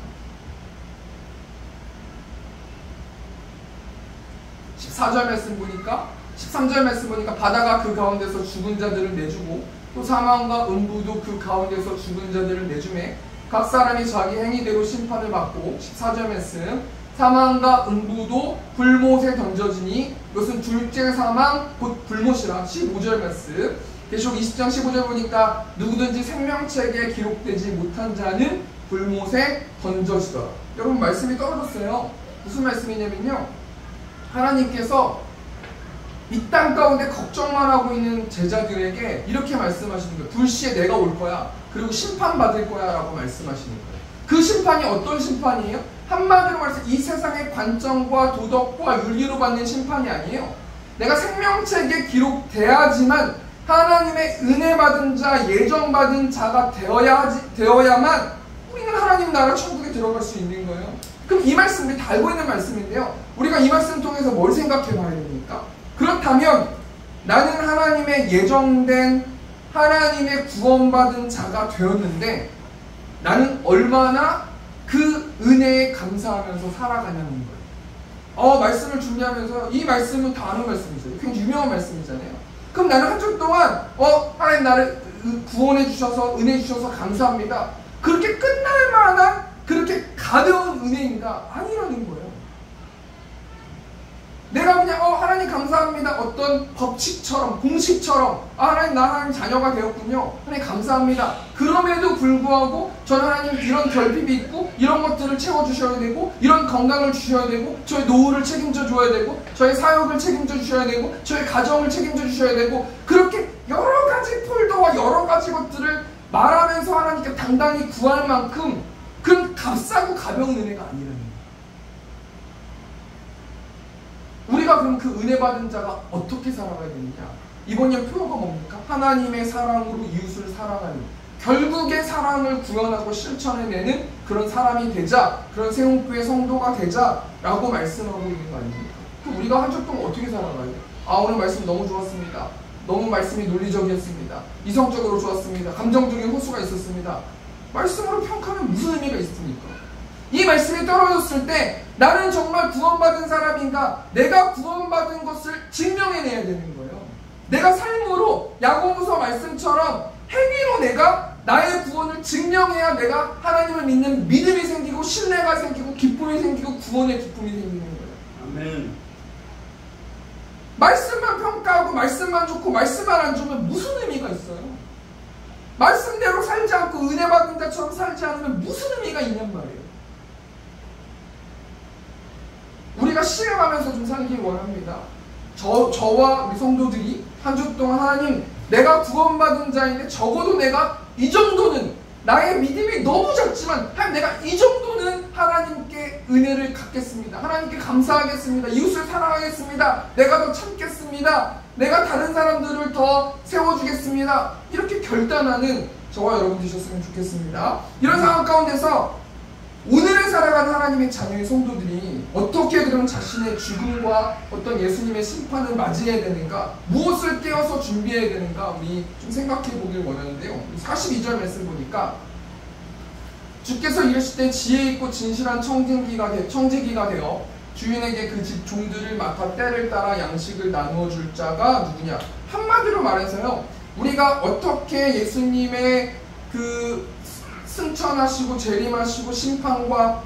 14절 말씀 보니까 13절 말씀 보니까 바다가 그 가운데서 죽은 자들을 내주고 또 사망과 음부도 그 가운데서 죽은 자들을 내주매 각 사람이 자기 행위대로 심판을 받고. 14절 말씀 사망과 음부도 불못에 던져지니 이것은 둘째 사망 곧 불못이라. 15절 말씀 계시록 20장 15절 보니까 누구든지 생명책에 기록되지 못한 자는 불못에 던져지더라. 여러분 말씀이 떨어졌어요. 무슨 말씀이냐면요, 하나님께서 이 땅 가운데 걱정만 하고 있는 제자들에게 이렇게 말씀하시는 거예요. 불시에 내가 올 거야. 그리고 심판받을 거야 라고 말씀하시는 거예요. 그 심판이 어떤 심판이에요? 한마디로 말해서 이 세상의 관점과 도덕과 윤리로 받는 심판이 아니에요. 내가 생명책에 기록돼야지만 하나님의 은혜 받은 자, 예정 받은 자가 되어야만 우리는 하나님 나라 천국에 들어갈 수 있는 거예요. 그럼 이 말씀 우리 다 알고 있는 말씀인데요, 우리가 이 말씀 통해서 뭘 생각해 봐야 됩니까? 그렇다면 나는 하나님의 예정된 하나님의 구원받은 자가 되었는데 나는 얼마나 그 은혜에 감사하면서 살아가냐는 거예요. 말씀을 준비하면서 이 말씀은 다 아는 말씀이죠. 굉장히 유명한 말씀이잖아요. 그럼 나는 한 주 동안 하나님 나를 구원해 주셔서 은혜 주셔서 감사합니다, 그렇게 끝날 만한 그렇게 가벼운 은혜인가? 아니라는 거예요. 내가 그냥 하나님 감사합니다. 어떤 법칙처럼 공식처럼 하나님 나 하나님 자녀가 되었군요. 하나님 감사합니다. 그럼에도 불구하고 저는 하나님 이런 결핍이 있고 이런 것들을 채워주셔야 되고 이런 건강을 주셔야 되고 저의 노후를 책임져 줘야 되고 저의 사역을 책임져 주셔야 되고 저의 가정을 책임져 주셔야 되고 그렇게 여러 가지 폴더와 여러 가지 것들을 말하면서 하나님께 당당히 구할 만큼 그런 값싸고 가벼운 은혜가 아니라는 거예요. 우리가 그럼 그 은혜 받은 자가 어떻게 살아가야 되느냐? 이번 년 표어가 뭡니까? 하나님의 사랑으로 이웃을 사랑하는, 결국에 사랑을 구현하고 실천해내는 그런 사람이 되자, 그런 세움교회 성도가 되자라고 말씀하고 있는 거 아닙니까? 그럼 우리가 한 주 동안 어떻게 살아가야 돼? 오늘 말씀 너무 좋았습니다. 너무 말씀이 논리적이었습니다. 이성적으로 좋았습니다. 감정적인 호소가 있었습니다. 말씀으로 평가하면 무슨 의미가 있습니까? 이 말씀이 떨어졌을 때 나는 정말 구원받은 사람인가? 내가 구원받은 것을 증명해내야 되는 거예요. 내가 삶으로 야고보서 말씀처럼 행위로 내가 나의 구원을 증명해야 내가 하나님을 믿는 믿음이 생기고 신뢰가 생기고 기쁨이 생기고 구원의 기쁨이 생기는 거예요. 아멘. 말씀만 평가하고 말씀만 좋고 말씀만 안 좋으면 무슨 의미가 있어요? 말씀대로 살지 않고 은혜 받은 자처럼 살지 않으면 무슨 의미가 있냔 말이에요. 우리가 실행하면서 좀 살기 원합니다. 저와 우리 성도들이 한 주 동안 하나님 내가 구원받은 자인데 적어도 내가 이 정도는 나의 믿음이 너무 작지만 내가 이 정도는 하나님께 은혜를 갖겠습니다. 하나님께 감사하겠습니다. 이웃을 사랑하겠습니다. 내가 더 참겠습니다. 내가 다른 사람들을 더 세워주겠습니다. 이렇게 결단하는 저와 여러분 되셨으면 좋겠습니다. 이런 상황 가운데서 오늘을 살아가는 하나님의 자녀의 성도들이 어떻게 그럼 자신의 죽음과 어떤 예수님의 심판을 맞이해야 되는가, 무엇을 깨어서 준비해야 되는가 우리 좀 생각해 보길 원하는데요. 42절 말씀 보니까 주께서 이르실 때 지혜 있고 진실한 청지기가 되어 주인에게 그 집 종들을 맡아 때를 따라 양식을 나누어 줄 자가 누구냐. 한마디로 말해서요, 우리가 어떻게 예수님의 그 승천하시고 재림하시고 심판과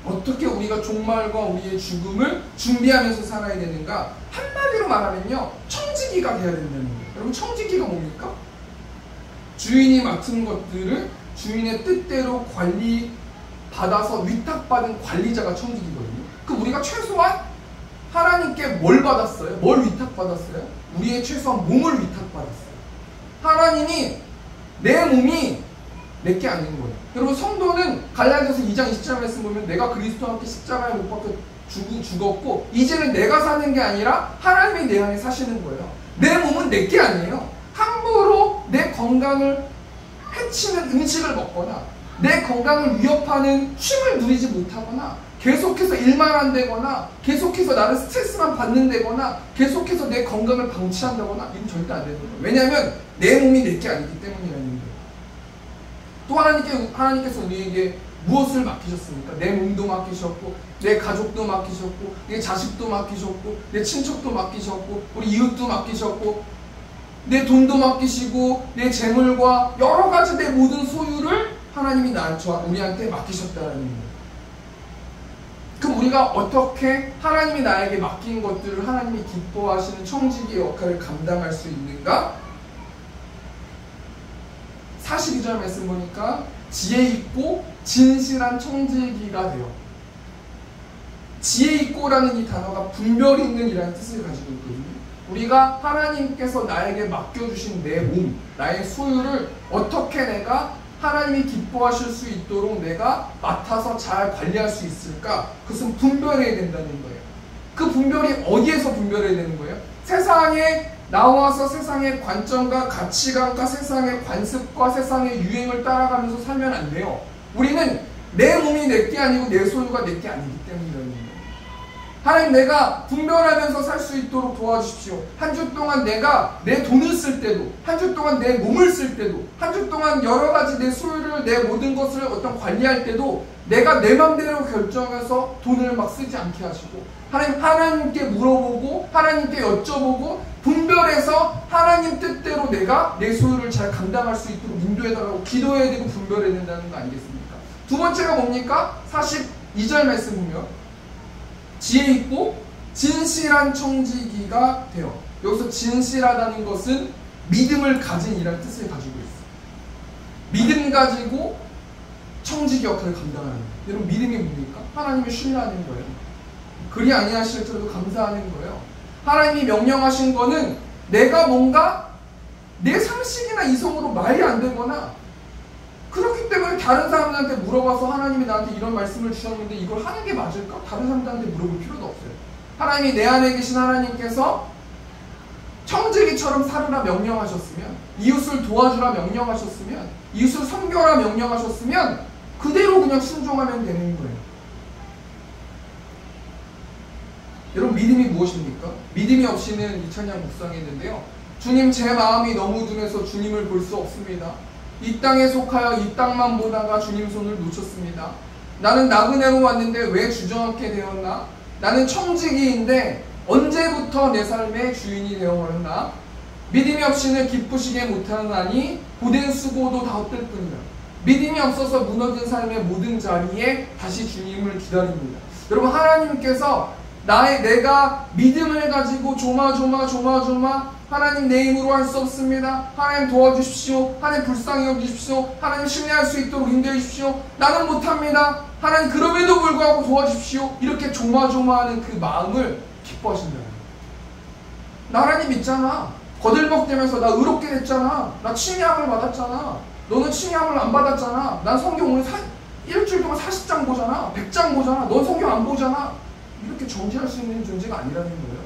어떻게 우리가 종말과 우리의 죽음을 준비하면서 살아야 되는가. 한마디로 말하면요, 청지기가 돼야 된다는 거예요. 여러분, 청지기가 뭡니까? 주인이 맡은 것들을 주인의 뜻대로 관리받아서 위탁받은 관리자가 청지기거든요. 그럼 우리가 최소한 하나님께 뭘 받았어요? 뭘 위탁받았어요? 우리의 최소한 몸을 위탁받았어요. 하나님이 내 몸이 내게 아닌 거예요. 여러분, 성도는 갈라디아서 2장 20절 말씀 보면 내가 그리스도와 함께 십자가에 못 박혀 죽었고 이제는 내가 사는 게 아니라 하나님이 내 안에 사시는 거예요. 내 몸은 내게 아니에요. 함부로 내 건강을 해치는 음식을 먹거나 내 건강을 위협하는 쉼을 누리지 못하거나 계속해서 일만 안 되거나 계속해서 나를 스트레스만 받는다거나 계속해서 내 건강을 방치한다거나 이건 절대 안 되는 거예요. 왜냐하면 내 몸이 내게 아니기 때문이라는 거예요. 또 하나님께서 우리에게 무엇을 맡기셨습니까? 내 몸도 맡기셨고 내 가족도 맡기셨고 내 자식도 맡기셨고 내 친척도 맡기셨고 우리 이웃도 맡기셨고 내 돈도 맡기시고 내 재물과 여러 가지 내 모든 소유를 하나님이 우리한테 맡기셨다는 거예요. 그럼 우리가 어떻게 하나님이 나에게 맡긴 것들을 하나님이 기뻐하시는 청지기의 역할을 감당할 수 있는가? 42절 말씀 보니까 지혜 있고 진실한 청지기가 되어. 지혜 있고라는 이 단어가 분별 있는 이라는 뜻을 가지고 있거든요. 우리가 하나님께서 나에게 맡겨주신 내 몸, 나의 소유를 어떻게 내가 하나님이 기뻐하실 수 있도록 내가 맡아서 잘 관리할 수 있을까? 그것은 분별해야 된다는 거예요. 그 분별이 어디에서 분별해야 되는 거예요? 세상에 나와서 세상의 관점과 가치관과 세상의 관습과 세상의 유행을 따라가면서 살면 안 돼요. 우리는 내 몸이 내게 아니고 내 소유가 내게 아니기 때문이라는 거예요. 하나님, 내가 분별하면서 살 수 있도록 도와주십시오. 한 주 동안 내가 내 돈을 쓸 때도, 한 주 동안 내 몸을 쓸 때도, 한 주 동안 여러 가지 내 소유를, 내 모든 것을 어떤 관리할 때도 내가 내 맘대로 결정해서 돈을 막 쓰지 않게 하시고, 하나님께 물어보고 하나님께 여쭤보고 분별해서 하나님 뜻대로 내가 내 소유를 잘 감당할 수 있도록 인도해달라고 기도해야 되고 분별해야 된다는 거 아니겠습니까? 두 번째가 뭡니까? 42절 말씀 보면 지혜 있고 진실한 청지기가 되어. 여기서 진실하다는 것은 믿음을 가진 이라는 뜻을 가지고 있어요. 믿음 가지고 청지기 역할을 감당하는 거예요. 여러분, 믿음이 뭡니까? 하나님을 신뢰하는 거예요. 그리 아니하실지라도 감사하는 거예요. 하나님이 명령하신 거는 내가 뭔가 내 상식이나 이성으로 말이 안 되거나, 그렇기 때문에 다른 사람들한테 물어봐서 하나님이 나한테 이런 말씀을 주셨는데 이걸 하는 게 맞을까? 다른 사람들한테 물어볼 필요도 없어요. 하나님이 내 안에 계신 하나님께서 청지기처럼 살으라 명령하셨으면, 이웃을 도와주라 명령하셨으면, 이웃을 섬겨라 명령하셨으면 그대로 그냥 순종하면 되는 거예요. 여러분, 믿음이 무엇입니까? 믿음이 없이는 이 찬양 묵상했는데요, 주님, 제 마음이 너무 둔해서 주님을 볼 수 없습니다. 이 땅에 속하여 이 땅만 보다가 주님 손을 놓쳤습니다. 나는 나그네로 왔는데 왜 주저앉게 되었나? 나는 청지기인데 언제부터 내 삶의 주인이 되어버렸나? 믿음이 없이는 기쁘시게 못하나니 고된 수고도 다 헛될 뿐이라. 믿음이 없어서 무너진 삶의 모든 자리에 다시 주님을 기다립니다. 여러분, 하나님께서 내가 믿음을 가지고 조마조마 하나님 내 힘으로 할 수 없습니다. 하나님 도와주십시오. 하나님 불쌍히 여기십시오. 하나님 신뢰할 수 있도록 인도해 주십시오. 나는 못합니다. 하나님 그럼에도 불구하고 도와주십시오. 이렇게 조마조마하는 그 마음을 기뻐하신다는 거예요. 나 하나님 있잖아. 거들먹대면서 나 의롭게 됐잖아. 나 칭의함을 받았잖아. 너는 칭의함을 안 받았잖아. 난 성경 오늘 일주일 동안 40장 보잖아. 100장 보잖아. 넌 성경 안 보잖아. 이렇게 정지할 수 있는 존재가 아니라는 거예요.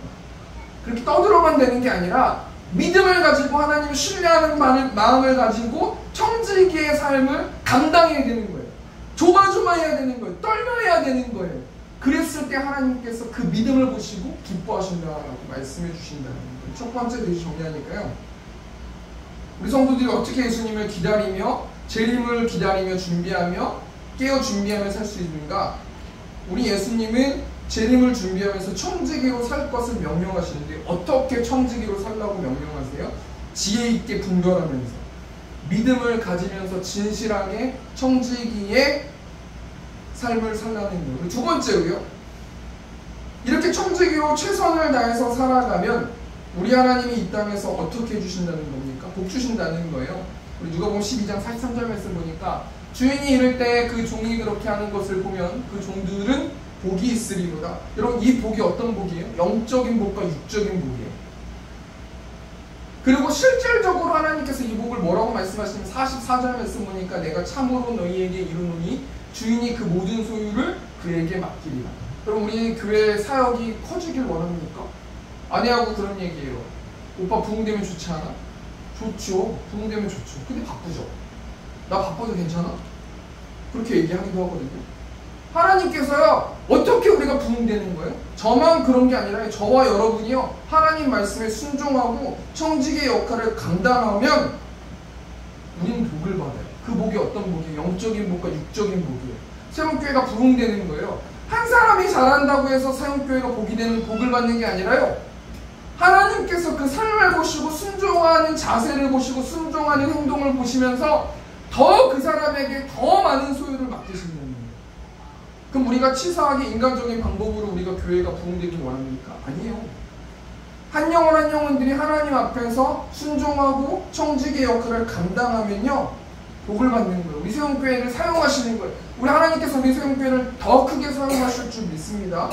그렇게 떠들어만 되는 게 아니라 믿음을 가지고 하나님을 신뢰하는 마음을 가지고 청지기의 삶을 감당해야 되는 거예요. 조마조마해야 되는 거예요. 떨려야 되는 거예요. 그랬을 때 하나님께서 그 믿음을 보시고 기뻐하신다라고 말씀해 주신다는 거예요. 첫 번째 대시 정리하니까요, 우리 성도들이 어떻게 예수님을 기다리며 재림을 기다리며 준비하며 깨어 준비하며 살 수 있는가? 우리 예수님은 재림을 준비하면서 청지기로 살 것을 명령하시는데, 어떻게 청지기로 살라고 명령하세요? 지혜 있게 분별하면서 믿음을 가지면서 진실하게 청지기의 삶을 살라는 거예요. 두 번째로요, 이렇게 청지기로 최선을 다해서 살아가면 우리 하나님이 이 땅에서 어떻게 해주신다는 겁니까? 복 주신다는 거예요. 우리 누가복음 12장 43절 말씀 보니까, 주인이 이를 때 그 종이 그렇게 하는 것을 보면 그 종들은 복이 있으리로다. 여러분, 이 복이 어떤 복이에요? 영적인 복과 육적인 복이에요. 그리고 실질적으로 하나님께서 이 복을 뭐라고 말씀하시냐면 44절 말씀 보니까, 내가 참으로 너희에게 이르노니 주인이 그 모든 소유를 그에게 맡기리라. 그럼 우리 교회 사역이 커지길 원합니까? 아내하고 그런 얘기예요. 오빠 부흥되면 좋지 않아? 좋죠. 부흥되면 좋죠. 근데 바쁘죠. 나 바빠도 괜찮아? 그렇게 얘기하기도 하거든요. 하나님께서요, 어떻게 우리가 부흥되는 거예요? 저만 그런 게 아니라 저와 여러분이요, 하나님 말씀에 순종하고 청지기의 역할을 감당하면 우리는 복을 받아요. 그 복이 어떤 복이에요? 영적인 복과 육적인 복이에요. 세움교회가 부흥되는 거예요. 한 사람이 잘한다고 해서 세움교회가 복이 되는, 복을 받는 게 아니라요, 하나님께서 그 삶을 보시고 순종하는 자세를 보시고 순종하는 행동을 보시면서 더 그 사람에게 더 많은 소유를 맡기시는 거예요. 그럼 우리가 치사하게 인간적인 방법으로 우리가 교회가 부흥되길 원합니까? 아니에요. 한 영혼 한 영혼들이 하나님 앞에서 순종하고 청지기의 역할을 감당하면요, 복을 받는 거예요. 우리 세움교회를 사용하시는 거예요. 우리 하나님께서 우리 세움교회를 더 크게 사용하실 줄 믿습니다.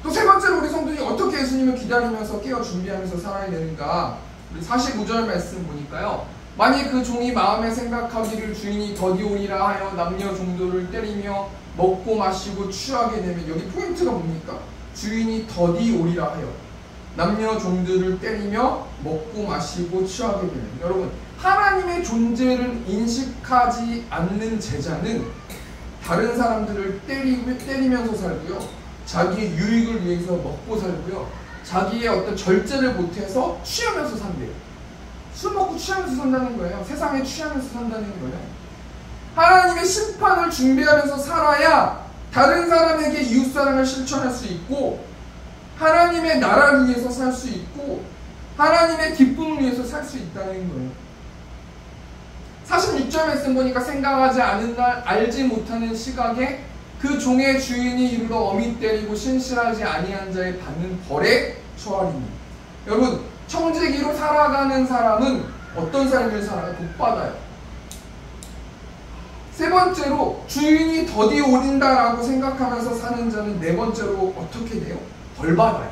또 세 번째로 우리 성도들이 어떻게 예수님을 기다리면서 깨어 준비하면서 살아야 되는가? 우리 45절 말씀 보니까요, 만일 그 종이 마음에 생각하기를 주인이 더디오리라 하여 남녀 종들을 때리며 먹고 마시고 취하게 되면, 여기 포인트가 뭡니까? 주인이 더디오리라 하여 남녀 종들을 때리며 먹고 마시고 취하게 되면, 여러분, 하나님의 존재를 인식하지 않는 제자는 다른 사람들을 때리면서 살고요, 자기의 유익을 위해서 먹고 살고요, 자기의 어떤 절제를 못해서 취하면서 산대요. 술 먹고 취하면서 산다는 거예요. 세상에 취하면서 산다는 거예요. 하나님의 심판을 준비하면서 살아야 다른 사람에게 이웃사랑을 실천할 수 있고, 하나님의 나라를 위해서 살 수 있고, 하나님의 기쁨을 위해서 살 수 있다는 거예요. 46절 말씀 보니까, 생각하지 않은 날 알지 못하는 시각에 그 종의 주인이 이르러 어미 때리고 신실하지 아니한 자에 받는 벌에 처하리니. 여러분, 청지기로 살아가는 사람은 어떤 삶을 살아요? 복 받아요. 세 번째로, 주인이 더디 오린다라고 생각하면서 사는 자는 네 번째로 어떻게 돼요? 벌 받아요.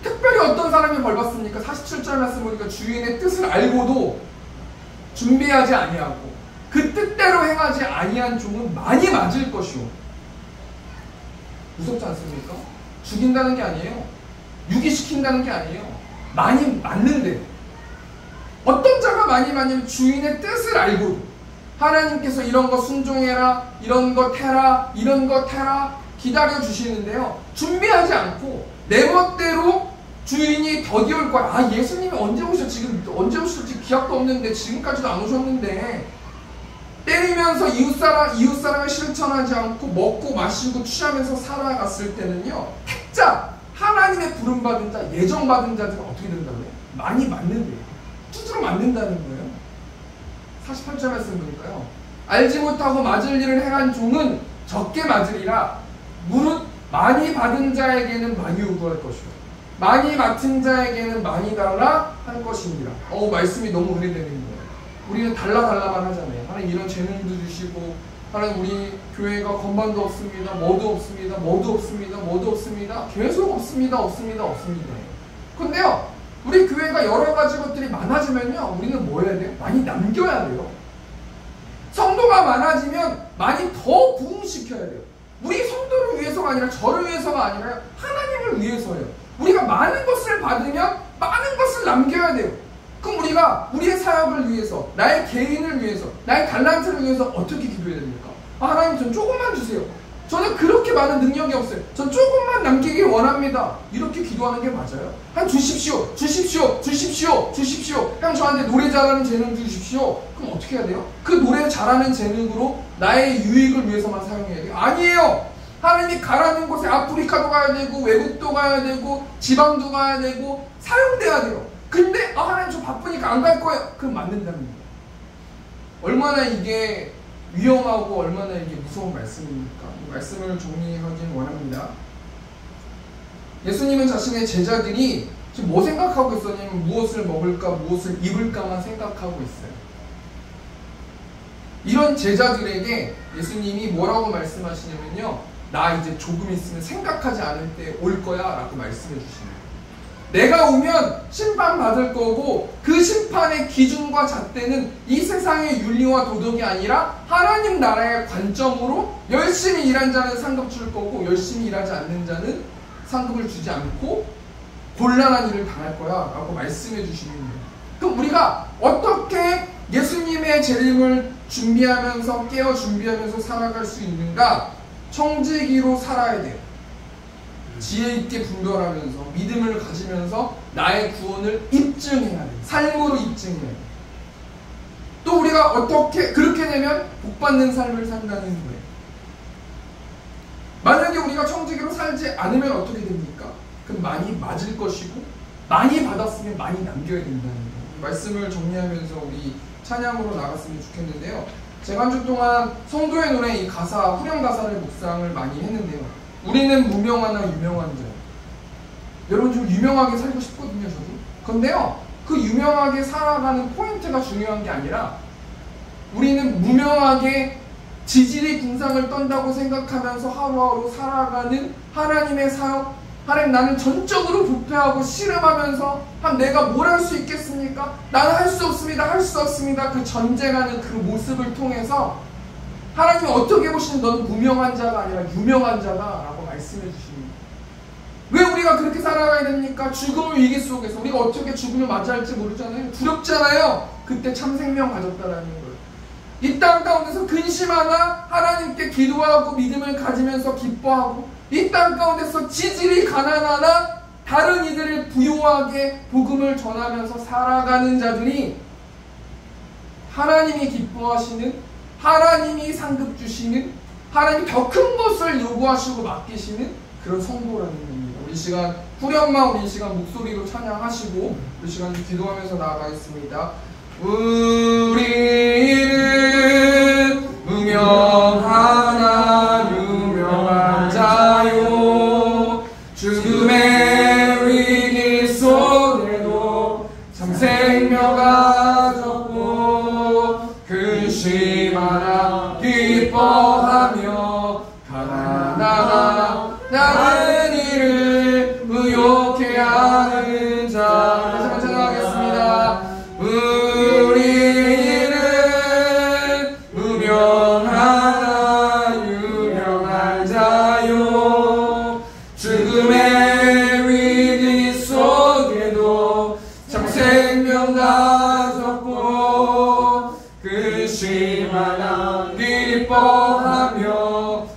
특별히 어떤 사람이 벌 받습니까? 47절 말씀 보니까 주인의 뜻을 알고도 준비하지 아니하고 그 뜻대로 행하지 아니한 종은 많이 맞을 것이오. 무섭지 않습니까? 죽인다는 게 아니에요. 유기시킨다는 게 아니에요. 많이 맞는데. 어떤 자가 많이 맞냐면 주인의 뜻을 알고도 하나님께서 이런 거 순종해라, 이런 거 태라, 이런 거 태라 기다려 주시는데요. 준비하지 않고 내 멋대로 주인이 더디 올 거야. 아, 예수님이 언제 지금 언제 오실지 기약도 없는데 지금까지도 안 오셨는데, 때리면서 이웃사랑을 실천하지 않고 먹고 마시고 취하면서 살아갔을 때는요, 택자, 하나님의 부름받은 자, 예정받은 자들은 어떻게 된다고요? 많이 맞는데요. 두드러 맞는다는 거예요. 48절 말씀 보니까요, 알지 못하고 맞을 일을 행한 종은 적게 맞으리라. 무릇 많이 받은 자에게는 많이 요구할 것이요 많이 맡은 자에게는 많이 달라 할 것입니다. 말씀이 너무 은혜되는 거예요. 우리는 달라만 하잖아요. 하나님 이런 재능도 주시고, 하나님 우리 교회가 건반도 없습니다. 뭐도 없습니다. 계속 없습니다. 근데요, 우리 교회가 여러 가지 것들이 많아지면요, 우리는 뭐 해야 돼요? 많이 남겨야 돼요. 성도가 많아지면 많이 더 부흥시켜야 돼요. 우리 성도를 위해서가 아니라, 저를 위해서가 아니라 하나님을 위해서예요. 우리가 많은 것을 받으면 많은 것을 남겨야 돼요. 그럼 우리가 우리의 사역을 위해서, 나의 개인을 위해서, 나의 달란트를 위해서 어떻게 기도해야 됩니까? 하나님, 전 조금만 주세요. 저는 그렇게 많은 능력이 없어요. 전 조금만 남기길 원합니다. 이렇게 기도하는 게 맞아요? 주십시오. 형, 저한테 노래 잘하는 재능 주십시오. 그럼 어떻게 해야 돼요? 그 노래 잘하는 재능으로 나의 유익을 위해서만 사용해야 돼요? 아니에요. 하나님이 가라는 곳에 아프리카도 가야 되고, 외국도 가야 되고, 지방도 가야 되고, 사용돼야 돼요. 근데 하나님 저 바쁘니까 안 갈 거예요. 그럼 맞는다는 거예요. 얼마나 이게 위험하고 얼마나 이게 무서운 말씀입니까? 이 말씀을 정리하긴 원합니다. 예수님은 자신의 제자들이 지금 뭐 생각하고 있었냐면, 무엇을 먹을까, 무엇을 입을까만 생각하고 있어요. 이런 제자들에게 예수님이 뭐라고 말씀하시냐면요, 나 이제 조금 있으면 생각하지 않을 때 올 거야 라고 말씀해 주시네요. 내가 오면 심판받을 거고, 그 심판의 기준과 잣대는 이 세상의 윤리와 도덕이 아니라 하나님 나라의 관점으로, 열심히 일한 자는 상급 줄 거고 열심히 일하지 않는 자는 상급을 주지 않고 곤란한 일을 당할 거야 라고 말씀해 주시는 거예요. 그럼 우리가 어떻게 예수님의 재림을 준비하면서, 깨어 준비하면서 살아갈 수 있는가? 청지기로 살아야 돼요. 지혜 있게 분별하면서, 믿음을 가지면서 나의 구원을 입증해야 돼요. 삶으로 입증해야 돼요. 또 우리가 어떻게, 그렇게 되면 복받는 삶을 산다는 거예요. 만약에 우리가 청지기로 살지 않으면 어떻게 됩니까? 그럼 많이 맞을 것이고, 많이 받았으면 많이 남겨야 된다는 거예요. 말씀을 정리하면서 우리 찬양으로 나갔으면 좋겠는데요. 제가 한 주 동안 성도의 노래 이 가사, 후렴 가사를 묵상을 많이 했는데요. 우리는 무명하나 유명한 자. 여러분, 좀 유명하게 살고 싶거든요, 저도. 근데요, 그 유명하게 살아가는 포인트가 중요한 게 아니라, 우리는 무명하게 지질이 궁상을 떤다고 생각하면서 하루하루 살아가는 하나님의 사역, 하나님, 나는 전적으로 부패하고 씨름하면서 내가 뭘 할 수 있겠습니까? 나는 할 수 없습니다. 그 전쟁하는 그 모습을 통해서 하나님이 어떻게 보시는, 너는 무명한 자가 아니라 유명한 자다 라고 말씀해 주십니다. 왜 우리가 그렇게 살아가야 됩니까? 죽음의 위기 속에서 우리가 어떻게 죽음을 맞이할지 모르잖아요. 두렵잖아요. 그때 참 생명 가졌다라는 거예요. 이 땅 가운데서 근심하나 하나님께 기도하고 믿음을 가지면서 기뻐하고, 이 땅 가운데서 지질이 가난하나 다른 이들을 부요하게 복음을 전하면서 살아가는 자들이 하나님이 기뻐하시는, 하나님이 상급 주시는, 하나님이 더 큰 것을 요구하시고 맡기시는 그런 성도라는 겁니다. 우리 시간 후렴만, 우리 시간 목소리로 찬양하시고 우리 시간 기도하면서 나아가겠습니다. 우리는 무명 생명 가졌고 근심하나 기뻐하며 가난하나 나는 이를 의욕해 하는 자. 다시 한번 찬양하겠습니다. 우리는 무명하나 유명한 자요 죽음의 위기 속에도 참 생명 가졌고 근심하나 기뻐하며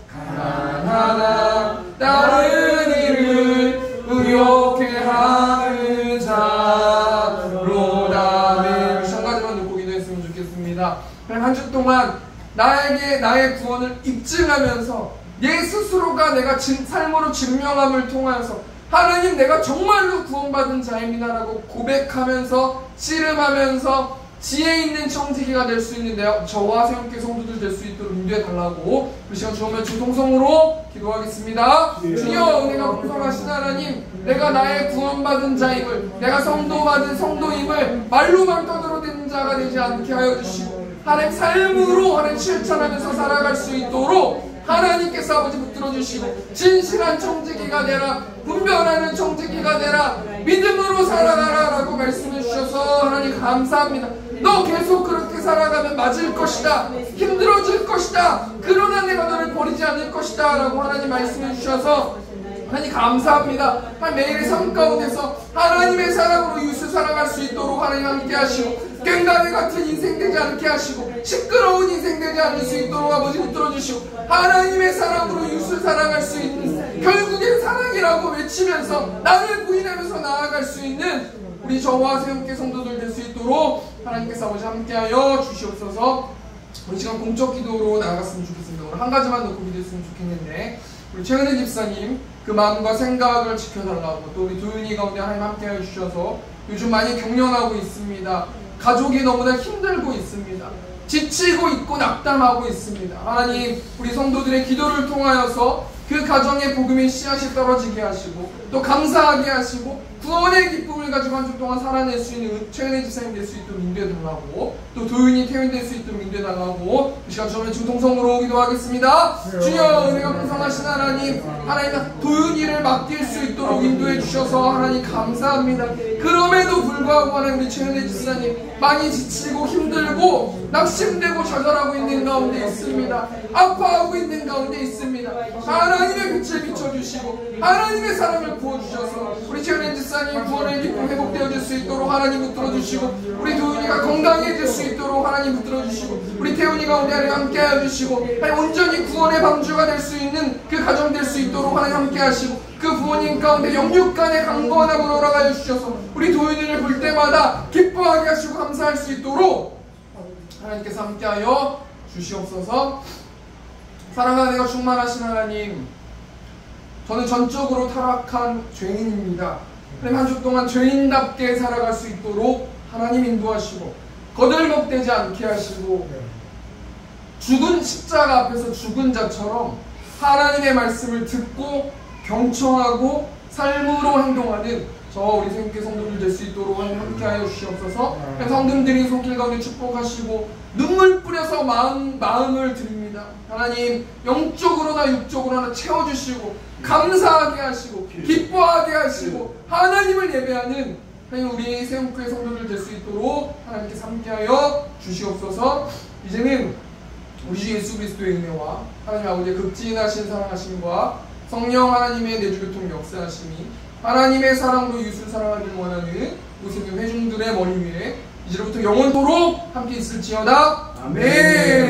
가난하나 다른 이를 의욕해 하는 자로다. 네, 한 가지만 놓고 기도했으면 좋겠습니다. 한 주 동안 나에게 나의 구원을 입증하면서 내 스스로가 내가 삶으로 증명함을 통하여서 하나님 내가 정말로 구원받은 자입니다라고 고백하면서 씨름하면서 지혜 있는 청지기가 될 수 있는 저와 새롭게 성도들 될 수 있도록 인도해 달라고 그 시간 주오면 주동성으로 기도하겠습니다. 주여 은혜가 풍성하신 하나님, 내가 나의 구원받은 자임을, 내가 성도받은 성도임을 말로만 떠들어대는 자가 되지 않게 하여 주시고 하나님 삶으로 하나님 실천하면서 살아갈 수 있도록 하나님께서 아버지 붙들어 주시고 진실한 청지기가 되라, 분별하는 청지기가 되라, 믿음으로 살아가라 라고 말씀해 주셔서 하나님 감사합니다. 너 계속 그렇게 살아가면 맞을 것이다, 힘들어질 것이다, 그러나 내가 너를 버리지 않을 것이다 라고 하나님 말씀해 주셔서 하나님 감사합니다. 매일의 삶 가운데서 하나님의 사랑으로 이웃을 사랑할 수 있도록 하나님 함께 하시고 꽹과리 같은 인생 되지 않게 하시고 시끄러운 인생 되지 않을 수 있도록 아버지 붙들어 주시고 하나님의 사랑으로 이웃을 사랑할 수 있는, 결국엔 사랑이라고 외치면서 나를 부인하면서 나아갈 수 있는 우리 저와 새롭게 성도들 될 수 있도록 하나님께서 아버지 함께하여 주시옵소서. 우리 시간 공적 기도로 나아갔으면 좋겠습니다. 오늘 한 가지만 놓고 기도했으면 좋겠는데, 우리 최은혜 집사님 그 마음과 생각을 지켜달라고, 또 우리 도윤이 가운데 하나님 함께하여 주셔서 요즘 많이 경련하고 있습니다. 가족이 너무나 힘들고 있습니다. 지치고 있고 낙담하고 있습니다. 하나님 우리 성도들의 기도를 통하여서 그 가정에 복음의 씨앗이 떨어지게 하시고 또 감사하게 하시고 구원의 기쁨을 가지고 한 주 동안 살아낼 수 있는 최은혜 집사님 될 수 있도록 인도해달라고, 또 도윤이 태윤 될 수 있도록 인도해달라고 이 시간 저는 중통성으로 기도하겠습니다. 주여 은혜가 풍성하신 하나님, 하나님 도윤이를 맡길 수 있도록 인도해 주셔서 하나님 감사합니다. 그럼에도 불구하고 하나님 우리 최은혜 집사님 많이 지치고 힘들고 낙심되고 좌절하고 있는 가운데 있습니다. 아파하고 있는 가운데 있습니다. 하나님의 빛을 비춰주시고 하나님의 사랑을 부어주셔서 우리 최은혜 집사님 구원의 기쁨 회복되어질 수 있도록 하나님 붙들어주시고, 우리 도윤이가 건강해질 수 있도록 하나님 붙들어주시고, 우리 태훈이 가운데 하나님 함께하여 주시고 온전히 구원의 방주가 될 수 있는 그 가정 될 수 있도록 하나님 함께하시고, 그 부모님 가운데 영육간의 강건함으로 돌아가여 주셔서 우리 도윤이를 볼 때마다 기뻐하게 하시고 감사할 수 있도록 하나님께서 함께하여 주시옵소서. 사랑하는 내가 충만하신 하나님, 저는 전적으로 타락한 죄인입니다. 하나님 한 주 동안 죄인답게 살아갈 수 있도록 하나님 인도하시고 거들먹대지 않게 하시고 죽은 십자가 앞에서 죽은 자처럼 하나님의 말씀을 듣고 경청하고 삶으로 행동하는 저와 우리 생육계 성도들 될 수 있도록 함께하여 주시옵소서. 성도들이 손길 가운데 축복하시고 눈물 뿌려서 마음을 드립니다. 하나님 영적으로나 육적으로나 채워주시고 감사하게 하시고 기뻐하게 하시고 하나님을 예배하는 하나님 우리 새움교회 성도들 될 수 있도록 하나님께서 함께하여 주시옵소서. 이제는 우리 주 예수 그리스도의 은혜와 하나님 아버지의 극진하신 사랑하심과 성령 하나님의 내주교통 역사하심이 하나님의 사랑으로 이웃을 사랑하길 원하는 우리 회중들의 머리 위에 이제부터 영원토록 함께 있을지어다. 아멘.